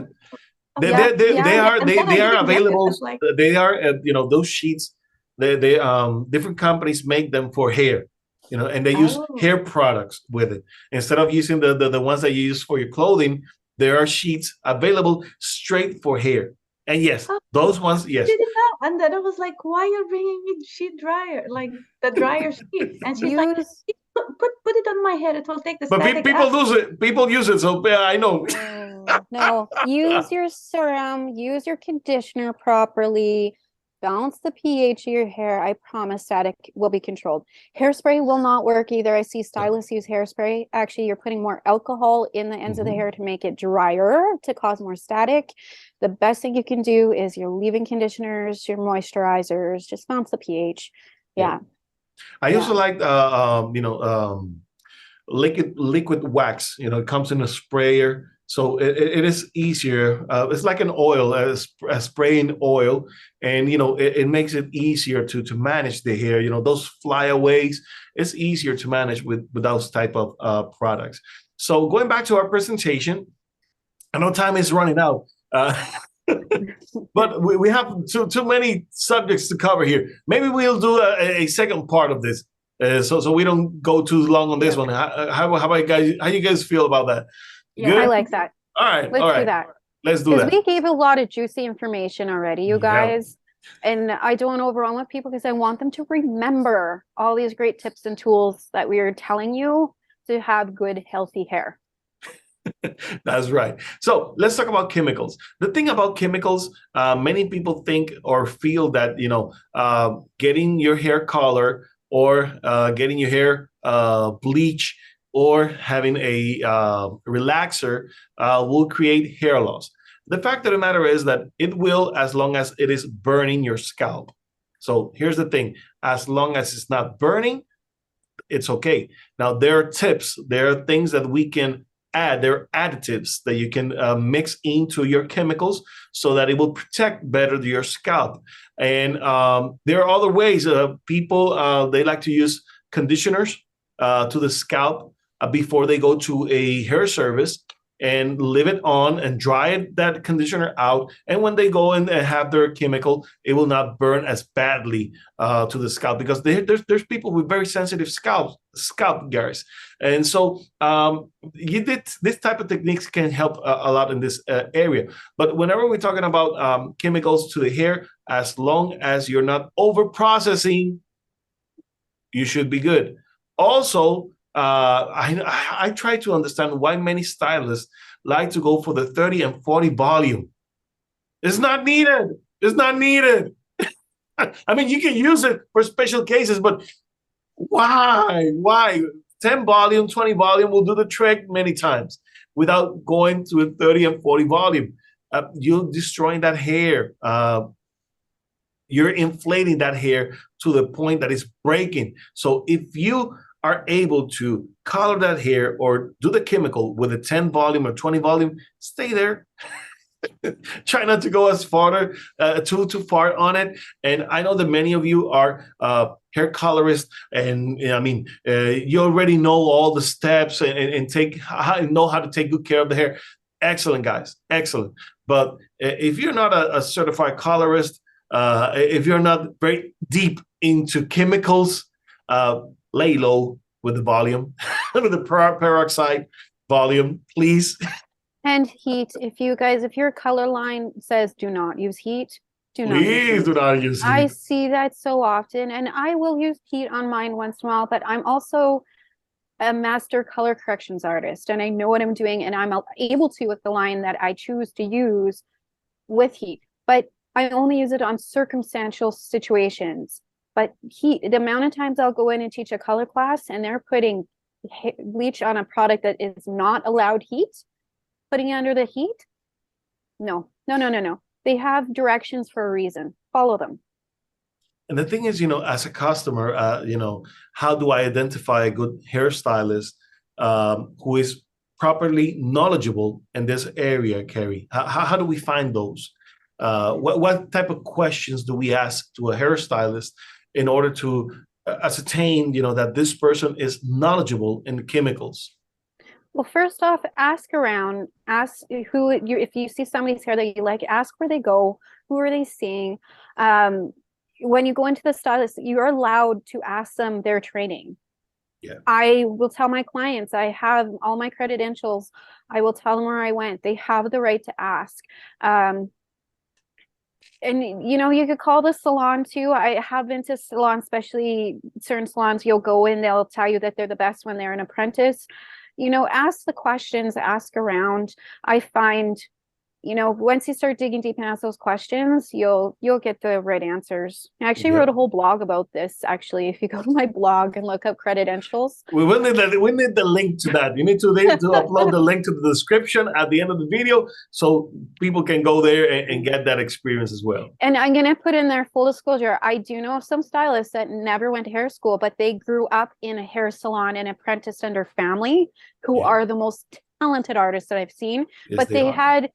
They are available. They are, those sheets. Different companies make them for hair, and they use hair products with it instead of using the ones that you use for your clothing. There are sheets available straight for hair, and yes, those ones, yes. I didn't know. And then I was like, "Why are you bringing me sheet dryer, like the dryer sheet?" And she's like, "Put it on my hair. It will take the." But people use it. People use it, so I know. No, use your serum. Use your conditioner properly. balance the pH of your hair. I promise static will be controlled. Hairspray will not work either. I see stylists use hairspray. Actually, you're putting more alcohol in the ends of the hair to make it drier, to cause more static. The best thing you can do is your leave-in conditioners, your moisturizers, just balance the pH. Yeah. I also like liquid wax. It comes in a sprayer, so it is easier. It's like an oil, a spraying oil, and it makes it easier to manage the hair. Those flyaways, it's easier to manage with those type of products. So going back to our presentation, I know time is running out. But we have too many subjects to cover here. Maybe we'll do a second part of this, so we don't go too long on this one. How about guys? How you guys feel about that? Yeah, Good? I like that. All right, Let's do that. Let's do Because that. we gave a lot of juicy information already, you guys. And I don't want to overwhelm with people because I want them to remember all these great tips and tools that we are telling you to have good, healthy hair. That's right. So let's talk about chemicals. The thing about chemicals, many people think or feel that getting your hair color or getting your hair bleach or having a relaxer will create hair loss. The fact of the matter is that it will, as long as it is burning your scalp. So here's the thing: as long as it's not burning, it's okay. Now there are tips. There are things that we can add. There are additives that you can mix into your chemicals so that it will protect better your scalp. And there are other ways. People they like to use conditioners to the scalp before they go to a hair service and leave it on and dry that conditioner out. And when they go in and have their chemical, it will not burn as badly to the scalp, because there's people with very sensitive scalp, guys. And so this type of techniques can help a lot in this area. But whenever we're talking about chemicals to the hair, as long as you're not over processing, you should be good. Also, I try to understand why many stylists like to go for the 30 and 40 volume. It's not needed. It's not needed. I mean, you can use it for special cases, but why? Why? 10 volume, 20 volume will do the trick many times without going to a 30 and 40 volume. You're destroying that hair. You're inflating that hair to the point that it's breaking. So if you are able to color that hair or do the chemical with a 10 volume or 20 volume, stay there. Try not to go as far too far on it. And I know that many of you are hair colorists, and you already know all the steps and know how to take good care of the hair. Excellent, guys, excellent. But if you're not a certified colorist, if you're not very deep into chemicals, lay low with the volume, with the peroxide volume, please. And heat. If your color line says do not use heat, Please do not use heat. I see that so often, and I will use heat on mine once in a while, but I'm also a master color corrections artist, and I know what I'm doing, and I'm able to with the line that I choose to use with heat. But I only use it on circumstantial situations. But heat, the amount of times I'll go in and teach a color class and they're putting bleach on a product that is not allowed heat, putting it under the heat. No. They have directions for a reason. Follow them. And the thing is, as a customer, how do I identify a good hairstylist who is properly knowledgeable in this area, Carrie? How do we find those? What type of questions do we ask to a hairstylist in order to ascertain, that this person is knowledgeable in chemicals? Well, first off, ask around. Ask if you see somebody's hair that you like, ask where they go, who are they seeing. When you go into the stylist, you're allowed to ask them their training. Yeah. I will tell my clients, I have all my credentials. I will tell them where I went. They have the right to ask. And you could call the salon too. I have been to salons, especially certain salons, you'll go in, they'll tell you that they're the best when they're an apprentice. Ask the questions, ask around. I find you know, once you start digging deep and ask those questions, you'll get the right answers. I actually Yep. wrote a whole blog about this, actually. If you go to my blog and look up credentials. We will need we need the link to that. You need to upload the link to the description at the end of the video so people can go there and get that experience as well. And I'm gonna put in there, full disclosure, I do know of some stylists that never went to hair school, but they grew up in a hair salon and apprenticed under family who Yeah. are the most talented artists that I've seen. Yes, But they are. had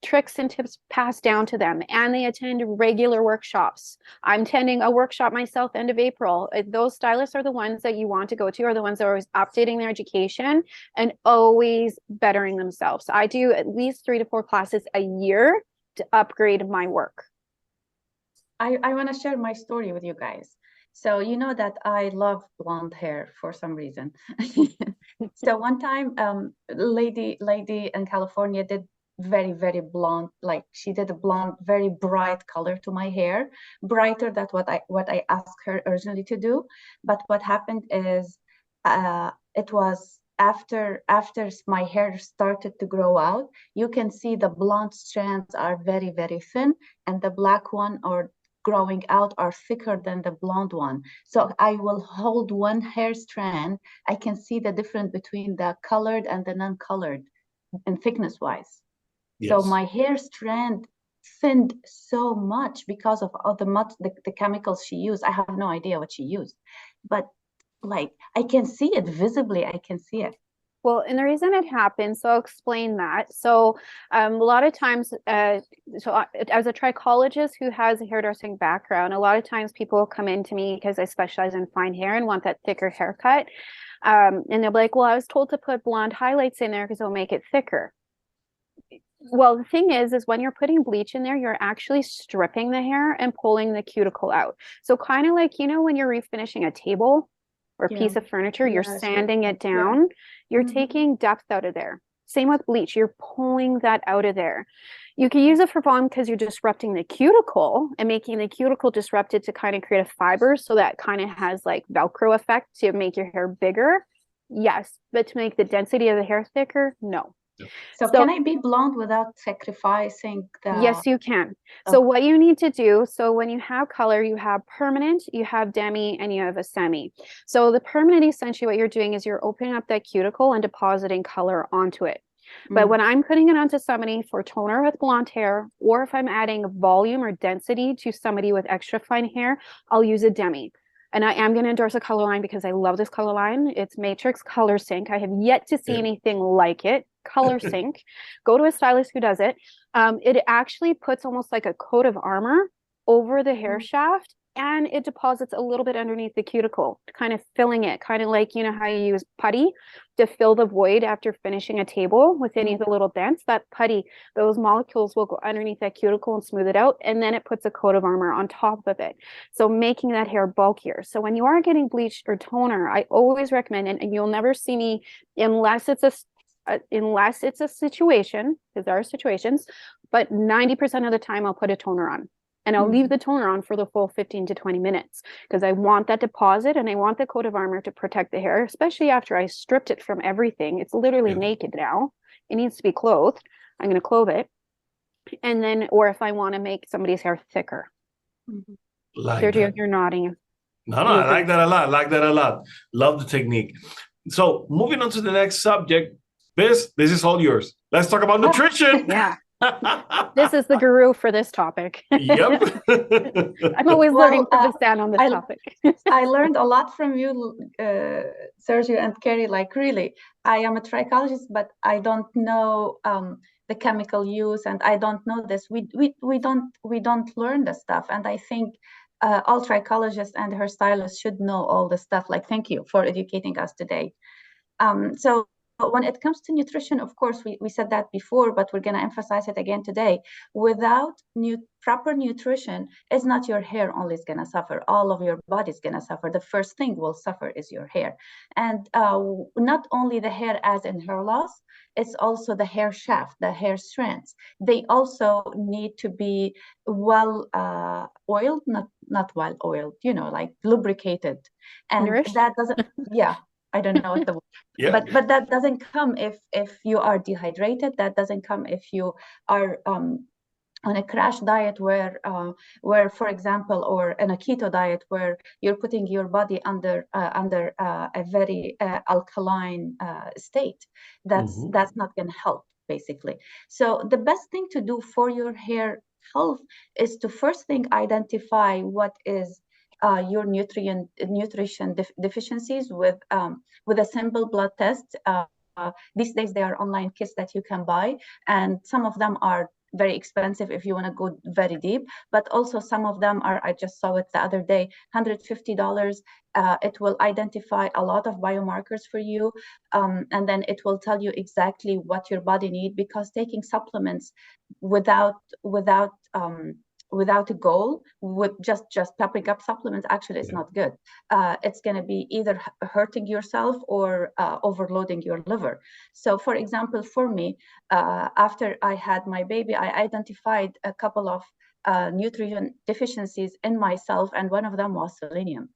tricks and tips passed down to them, and they attend regular workshops. I'm attending a workshop myself end of April. Those stylists are the ones that you want to go to, are the ones that are always updating their education and always bettering themselves. I do at least 3 to 4 classes a year to upgrade my work. I want to share my story with you guys. So you know that I love blonde hair for some reason. So one time, lady in California did very blonde, like she did a blonde, very bright color to my hair, brighter than what I asked her originally to do. But what happened is, it was after my hair started to grow out, you can see the blonde strands are very thin, and the black one or growing out are thicker than the blonde one. So I will hold one hair strand. I can see the difference between the colored and the non-colored and thickness wise. Yes. So my hair strand thinned so much because of all the chemicals she used. I have no idea what she used, but like I can see it visibly. I can see it. Well, and the reason it happens, so I'll explain that. So a lot of times, as a trichologist who has a hairdressing background, a lot of times people come in to me because I specialize in fine hair and want that thicker haircut. And they'll be like, well, I was told to put blonde highlights in there because it'll make it thicker. Well, the thing is when you're putting bleach in there, you're actually stripping the hair and pulling the cuticle out. So kind of like, you know, when you're refinishing a table or a piece of furniture, you're sanding it down, you're taking depth out of there. Same with bleach, you're pulling that out of there. You can use it for volume because you're disrupting the cuticle and making the cuticle disrupted to kind of create a fiber, so that kind of has like Velcro effect to make your hair bigger. Yes, but to make the density of the hair thicker, no. So can I be blonde without sacrificing the... Yes, you can. So what you need to do, so when you have color, you have permanent, you have demi, and you have a semi. So the permanent, essentially what you're doing is you're opening up that cuticle and depositing color onto it. But when I'm putting it onto somebody for toner with blonde hair, or if I'm adding volume or density to somebody with extra fine hair, I'll use a demi. And I am going to endorse a color line because I love this color line. It's Matrix Color Sync. I have yet to see anything like it. Color Sync. Go to a stylist who does it. It actually puts almost like a coat of armor over the hair shaft, and it deposits a little bit underneath the cuticle, kind of filling it, kind of like, you know, how you use putty to fill the void after finishing a table with any of the little dents. That putty, those molecules will go underneath that cuticle and smooth it out, and then it puts a coat of armor on top of it, so making that hair bulkier. So when you are getting bleach or toner, I always recommend, and you'll never see me unless it's a situation, because there are situations, but 90% of the time I'll put a toner on. And I'll leave the toner on for the full 15 to 20 minutes because I want that deposit and I want the coat of armor to protect the hair, especially after I stripped it from everything. It's literally naked now. It needs to be clothed. I'm going to clothe it. And then, or if I want to make somebody's hair thicker. Like Sergio, you're nodding. No, I like that a lot. Love the technique. So moving on to the next subject, this is all yours. Let's talk about nutrition. Yeah. This is the guru for this topic. Yep. I'm always learning to stand on this topic. I learned a lot from you, Sergio and Carrie. Like, really, I am a trichologist, but I don't know the chemical use, and I don't know this. We don't learn this stuff, and I think all trichologists and hairstylists should know all this stuff. Like, thank you for educating us today. So when it comes to nutrition, of course, we said that before, but we're going to emphasize it again today. Without proper nutrition, it's not your hair only is going to suffer. All of your body is going to suffer. The first thing will suffer is your hair. And not only the hair as in hair loss, it's also the hair shaft, the hair strands. They also need to be well oiled, not well oiled, you know, like lubricated. And Nourished? that doesn't, yeah. I don't know what the Yeah. but that doesn't come if you are dehydrated. That doesn't come if you are on a crash diet where, for example, or in a keto diet where you're putting your body under a very alkaline state. That's not going to help, basically. So the best thing to do for your hair health is to first thing identify what is your nutrition deficiencies with a simple blood test. These days there are online kits that you can buy, and some of them are very expensive if you want to go very deep, but also some of them are, I just saw it the other day, $150. It will identify a lot of biomarkers for you, and then it will tell you exactly what your body needs, because taking supplements without a goal, with just topping up supplements, actually it's not good. It's going to be either hurting yourself or overloading your liver. So for example, for me, after I had my baby, I identified a couple of nutrient deficiencies in myself, and one of them was selenium.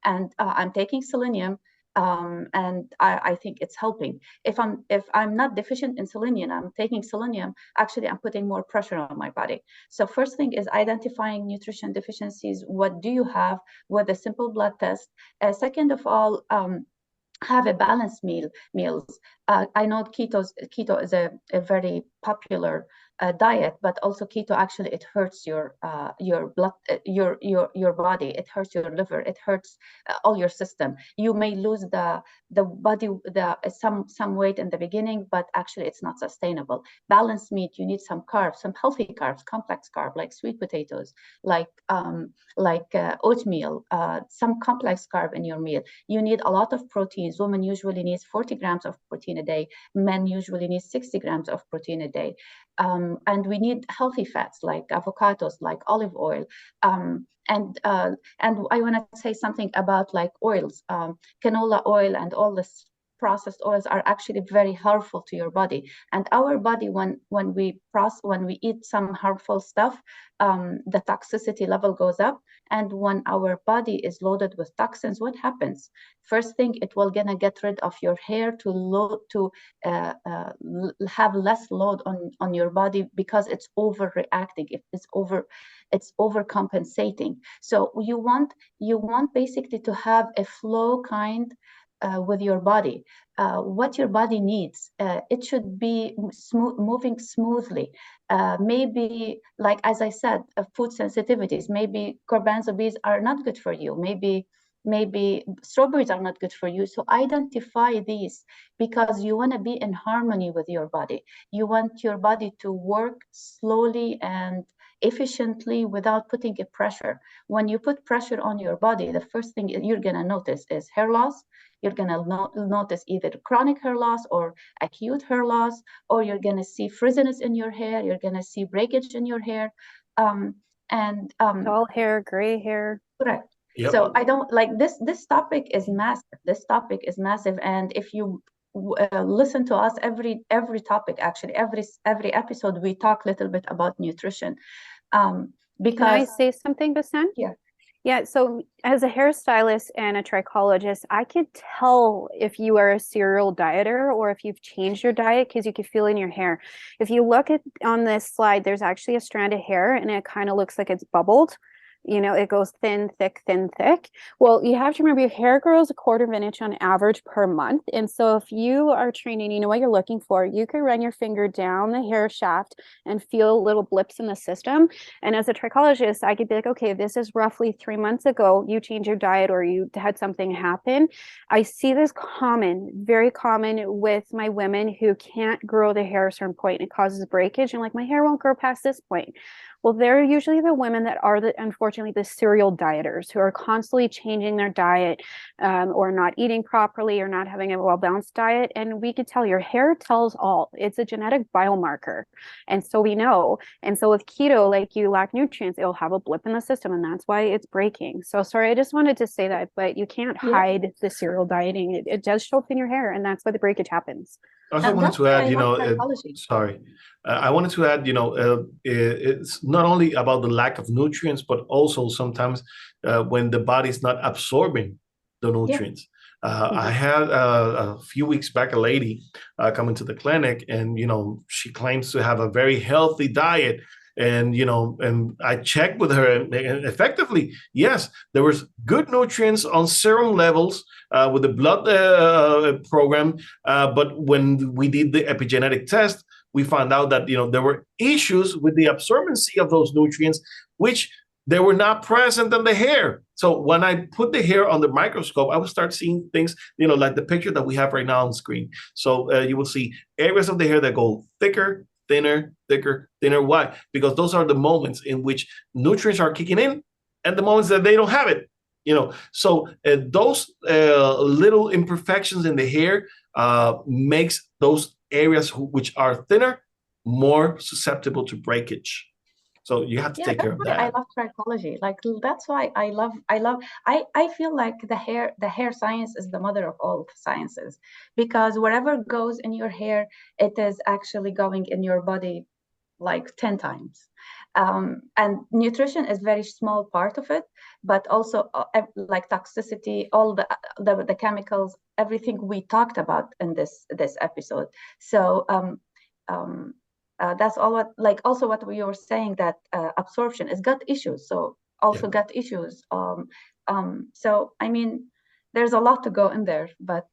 And I'm taking selenium, and I think it's helping. If I'm not deficient in selenium, I'm taking selenium, actually I'm putting more pressure on my body. So first thing is identifying nutrition deficiencies. What do you have, with a simple blood test? Second of all, have a balanced meals. I know keto is a very popular diet, but also keto actually it hurts your blood, your body. It hurts your liver. It hurts all your system. You may lose the body some weight in the beginning, but actually it's not sustainable. Balanced meat, you need some carbs, some healthy carbs, complex carb like sweet potatoes, like oatmeal, some complex carb in your meal. You need a lot of proteins. Women usually need 40 grams of protein a day. Men usually need 60 grams of protein a day. And we need healthy fats like avocados, like olive oil. And I want to say something about like oils. Canola oil and all this processed oils are actually very harmful to your body. And our body, when we eat some harmful stuff, the toxicity level goes up. And when our body is loaded with toxins, what happens? First thing, it will gonna get rid of your hair to have less load on your body, because it's overreacting. It's overcompensating. So you want basically to have a flow kind with your body. What your body needs, it should be moving smoothly. Maybe, like as I said, food sensitivities. Maybe garbanzo beans are not good for you. Maybe strawberries are not good for you. So identify these, because you want to be in harmony with your body. You want your body to work slowly and efficiently without putting a pressure. When you put pressure on your body, the first thing you're going to notice is hair loss. You're going to notice either chronic hair loss or acute hair loss, or you're going to see frizziness in your hair. You're going to see breakage in your hair. Dull hair, gray hair. Correct. Yep. So I don't like this topic is massive. This topic is massive. And if you listen to us, every topic, actually, every episode, we talk a little bit about nutrition. Because Can I say something, Bassem? Yeah. Yeah, so as a hairstylist and a trichologist, I could tell if you are a serial dieter or if you've changed your diet, because you can feel it in your hair. If you look at on this slide, there's actually a strand of hair and it kind of looks like it's bubbled. You know, it goes thin, thick, thin, thick. Well, you have to remember your hair grows 1/4 of an inch on average per month. And so if you are training, you know what you're looking for, you could run your finger down the hair shaft and feel little blips in the system. And as a trichologist, I could be like, okay, this is roughly 3 months ago, you changed your diet or you had something happen. I see this very common with my women who can't grow the hair at a certain point. It causes breakage. And like, my hair won't grow past this point. Well, they're usually the women that are unfortunately the serial dieters who are constantly changing their diet, or not eating properly or not having a well-balanced diet. And we could tell your hair tells all. It's a genetic biomarker. And so we know. And so with keto, like, you lack nutrients, it'll have a blip in the system, and that's why it's breaking. So sorry, I just wanted to say that, but you can't hide the serial dieting. It does show up in your hair, and that's why the breakage happens. I also wanted to add, sorry, I wanted to add, it's not only about the lack of nutrients, but also sometimes when the body's not absorbing the nutrients. I had a few weeks back a lady coming to the clinic, and she claims to have a very healthy diet, and I checked with her, and effectively, yes, there was good nutrients on serum levels with the blood program, but when we did the epigenetic test, we found out that there were issues with the absorbency of those nutrients, which they were not present in the hair. So when I put the hair on the microscope, I would start seeing things, like the picture that we have right now on screen. So you will see areas of the hair that go thicker, thinner, thicker, thinner. Why? Because those are the moments in which nutrients are kicking in and the moments that they don't have it. So those little imperfections in the hair makes those areas which are thinner more susceptible to breakage. So you have to take care of that's why I that. love trichology. Like that's why I feel like the hair science is the mother of all sciences, because whatever goes in your hair, it is actually going in your body like 10 times. And nutrition is very small part of it, but also like toxicity, all the chemicals, everything we talked about in this episode. So that's all also what we were saying, that absorption is gut issues. So also Yeah. gut issues. So I mean, there's a lot to go in there, but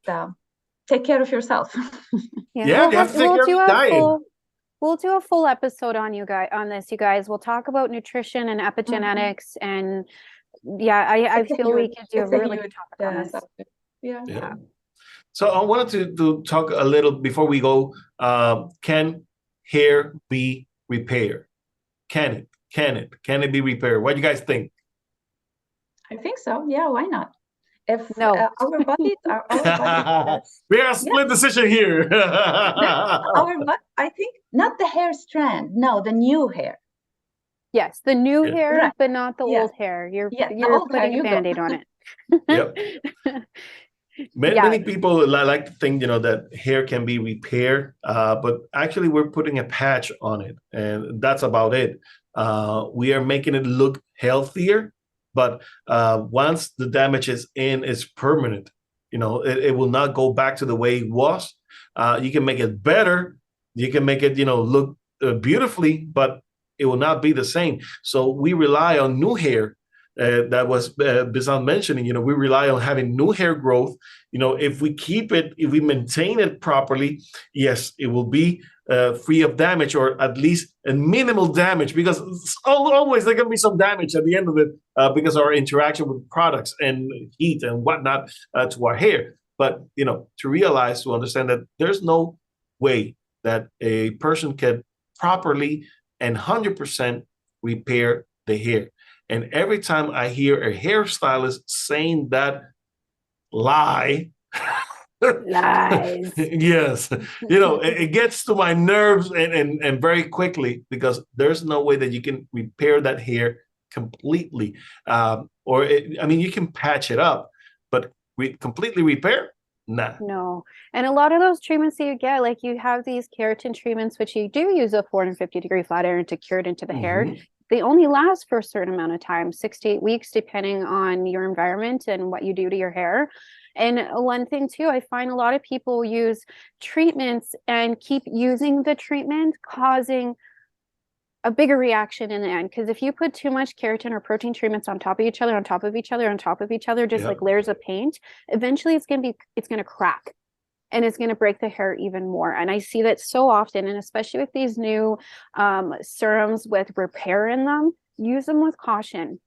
take care of yourself. Yeah, you have to take care of your diet. We'll do a full episode on this, you guys. We'll talk about nutrition and epigenetics, and I feel we could do a really good topic on this. Subject. Yeah. Yeah. So I wanted to talk a little before we go. Can hair be repaired? Can it be repaired? What do you guys think? I think so. Yeah, why not? If No. our bodies are We have a split decision here. I think not the hair strand. No, the new hair. Yes, the new Yeah. hair, Right. but not the Yeah. old hair. You're the old hair, putting a you go. Band-Aid on it. Yep. Yeah. Many people like to think, that hair can be repaired, but actually we're putting a patch on it, and that's about it. We are making it look healthier, but once the damage is in, it's permanent. It will not go back to the way it was. You can make it better. You can make it, look beautifully, but it will not be the same. So we rely on new hair. That was Bizan mentioning, we rely on having new hair growth. If we keep it, if we maintain it properly, yes, it will be free of damage, or at least a minimal damage, because always there can be some damage at the end of it because of our interaction with products and heat and whatnot to our hair. But, to understand that there's no way that a person can properly and 100% repair the hair. And every time I hear a hairstylist saying that lie, Lies. yes, it gets to my nerves and very quickly, because there's no way that you can repair that hair completely. You can patch it up, but completely repair? Nah. No. And a lot of those treatments that you get, like you have these keratin treatments, which you do use a 450-degree flat iron to cure it into the hair. They only last for a certain amount of time, 6 to 8 weeks, depending on your environment and what you do to your hair. And one thing too, I find a lot of people use treatments and keep using the treatment, causing a bigger reaction in the end. Because if you put too much keratin or protein treatments on top of each other, on top of each other, on top of each other, just like layers of paint, eventually it's going to crack. And it's going to break the hair even more. And I see that so often, and especially with these new serums with repair in them, use them with caution.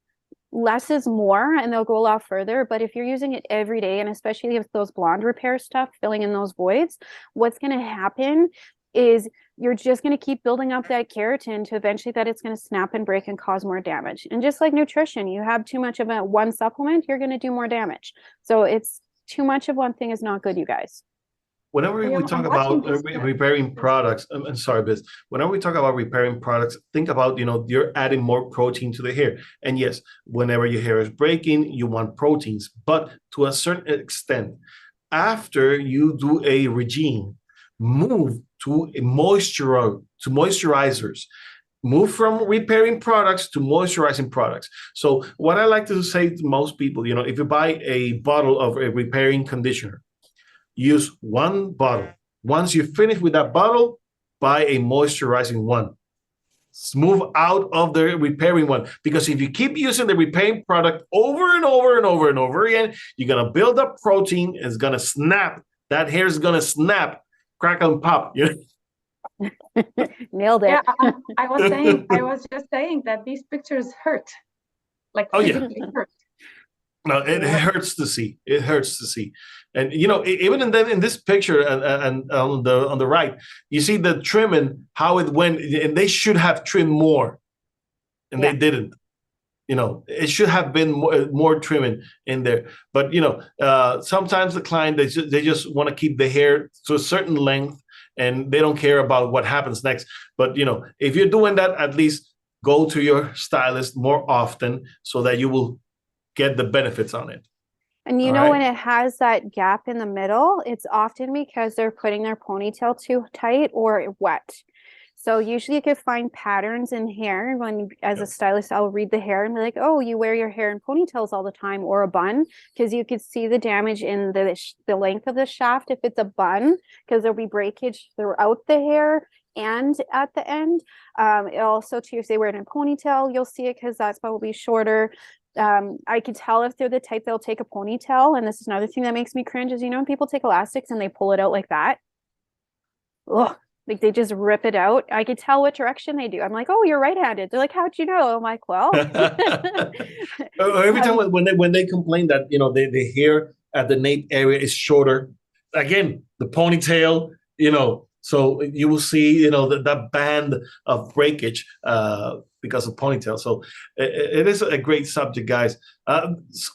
Less is more, and they'll go a lot further. But if you're using it every day, and especially with those blonde repair stuff, filling in those voids, what's going to happen is you're just going to keep building up that keratin to eventually that it's going to snap and break and cause more damage. And just like nutrition, you have too much of one supplement, you're going to do more damage. So it's too much of one thing is not good, you guys. Whenever we talk about repairing products, I'm sorry, Biz. Whenever we talk about repairing products, think about, you're adding more protein to the hair. And yes, whenever your hair is breaking, you want proteins. But to a certain extent, after you do a regime, move to moisturizers. move from repairing products to moisturizing products. So what I like to say to most people, if you buy a bottle of a repairing conditioner, use one bottle. Once you finish with that bottle, buy a moisturizing one. Move out of the repairing one, because if you keep using the repairing product over and over and over and over again, you're going to build up protein. It's going to snap. That hair is going to snap, crackle and pop. Nailed it. Yeah, I was just saying that these pictures hurt, like physically hurt. No, it hurts to see. It hurts to see. And even in this picture and on the right, you see the trimming, how it went, and they should have trimmed more, and they didn't. It should have been more trimming in there. But sometimes the client, they just want to keep the hair to a certain length, and they don't care about what happens next. But if you're doing that, at least go to your stylist more often so that you will get the benefits on it. And when it has that gap in the middle, it's often because they're putting their ponytail too tight or wet. So usually you could find patterns in hair as a stylist, I'll read the hair and be like, oh, you wear your hair in ponytails all the time or a bun, because you could see the damage in the length of the shaft if it's a bun, because there'll be breakage throughout the hair and at the end. Also too, if they wear it in ponytail, you'll see it because that's probably shorter. I could tell if they're the type they'll take a ponytail, and this is another thing that makes me cringe is when people take elastics and they pull it out like that. Ugh, like they just rip it out. I could tell what direction they do. I'm like, oh, you're right-handed. They're like, how'd you know? I'm like, well. Every time when they complain that the hair at the nape area is shorter, again, the ponytail, so you will see that band of breakage because of ponytail. So it is a great subject, guys.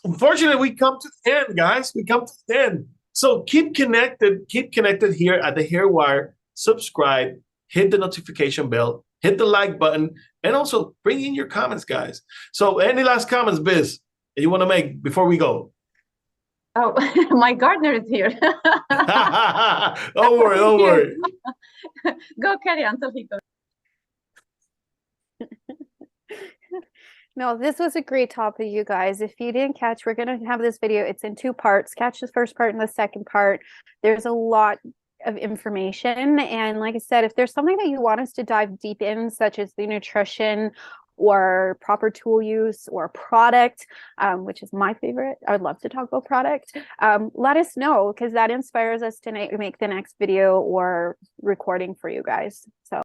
Unfortunately, we come to the end, guys. We come to the end. So keep connected here at the Hair Wire. Subscribe, hit the notification bell, hit the like button, and also bring in your comments, guys. So any last comments, Biz, you want to make before we go? Oh, my gardener is here. Don't worry. Go, Kerry, until he goes. No, this was a great topic, you guys. If you didn't catch, we're going to have this video. It's in 2 parts. Catch the first part and the second part. There's a lot of information. And like I said, if there's something that you want us to dive deep in, such as the nutrition or proper tool use or product, which is my favorite, I would love to talk about product. Let us know, because that inspires us to make the next video or recording for you guys. So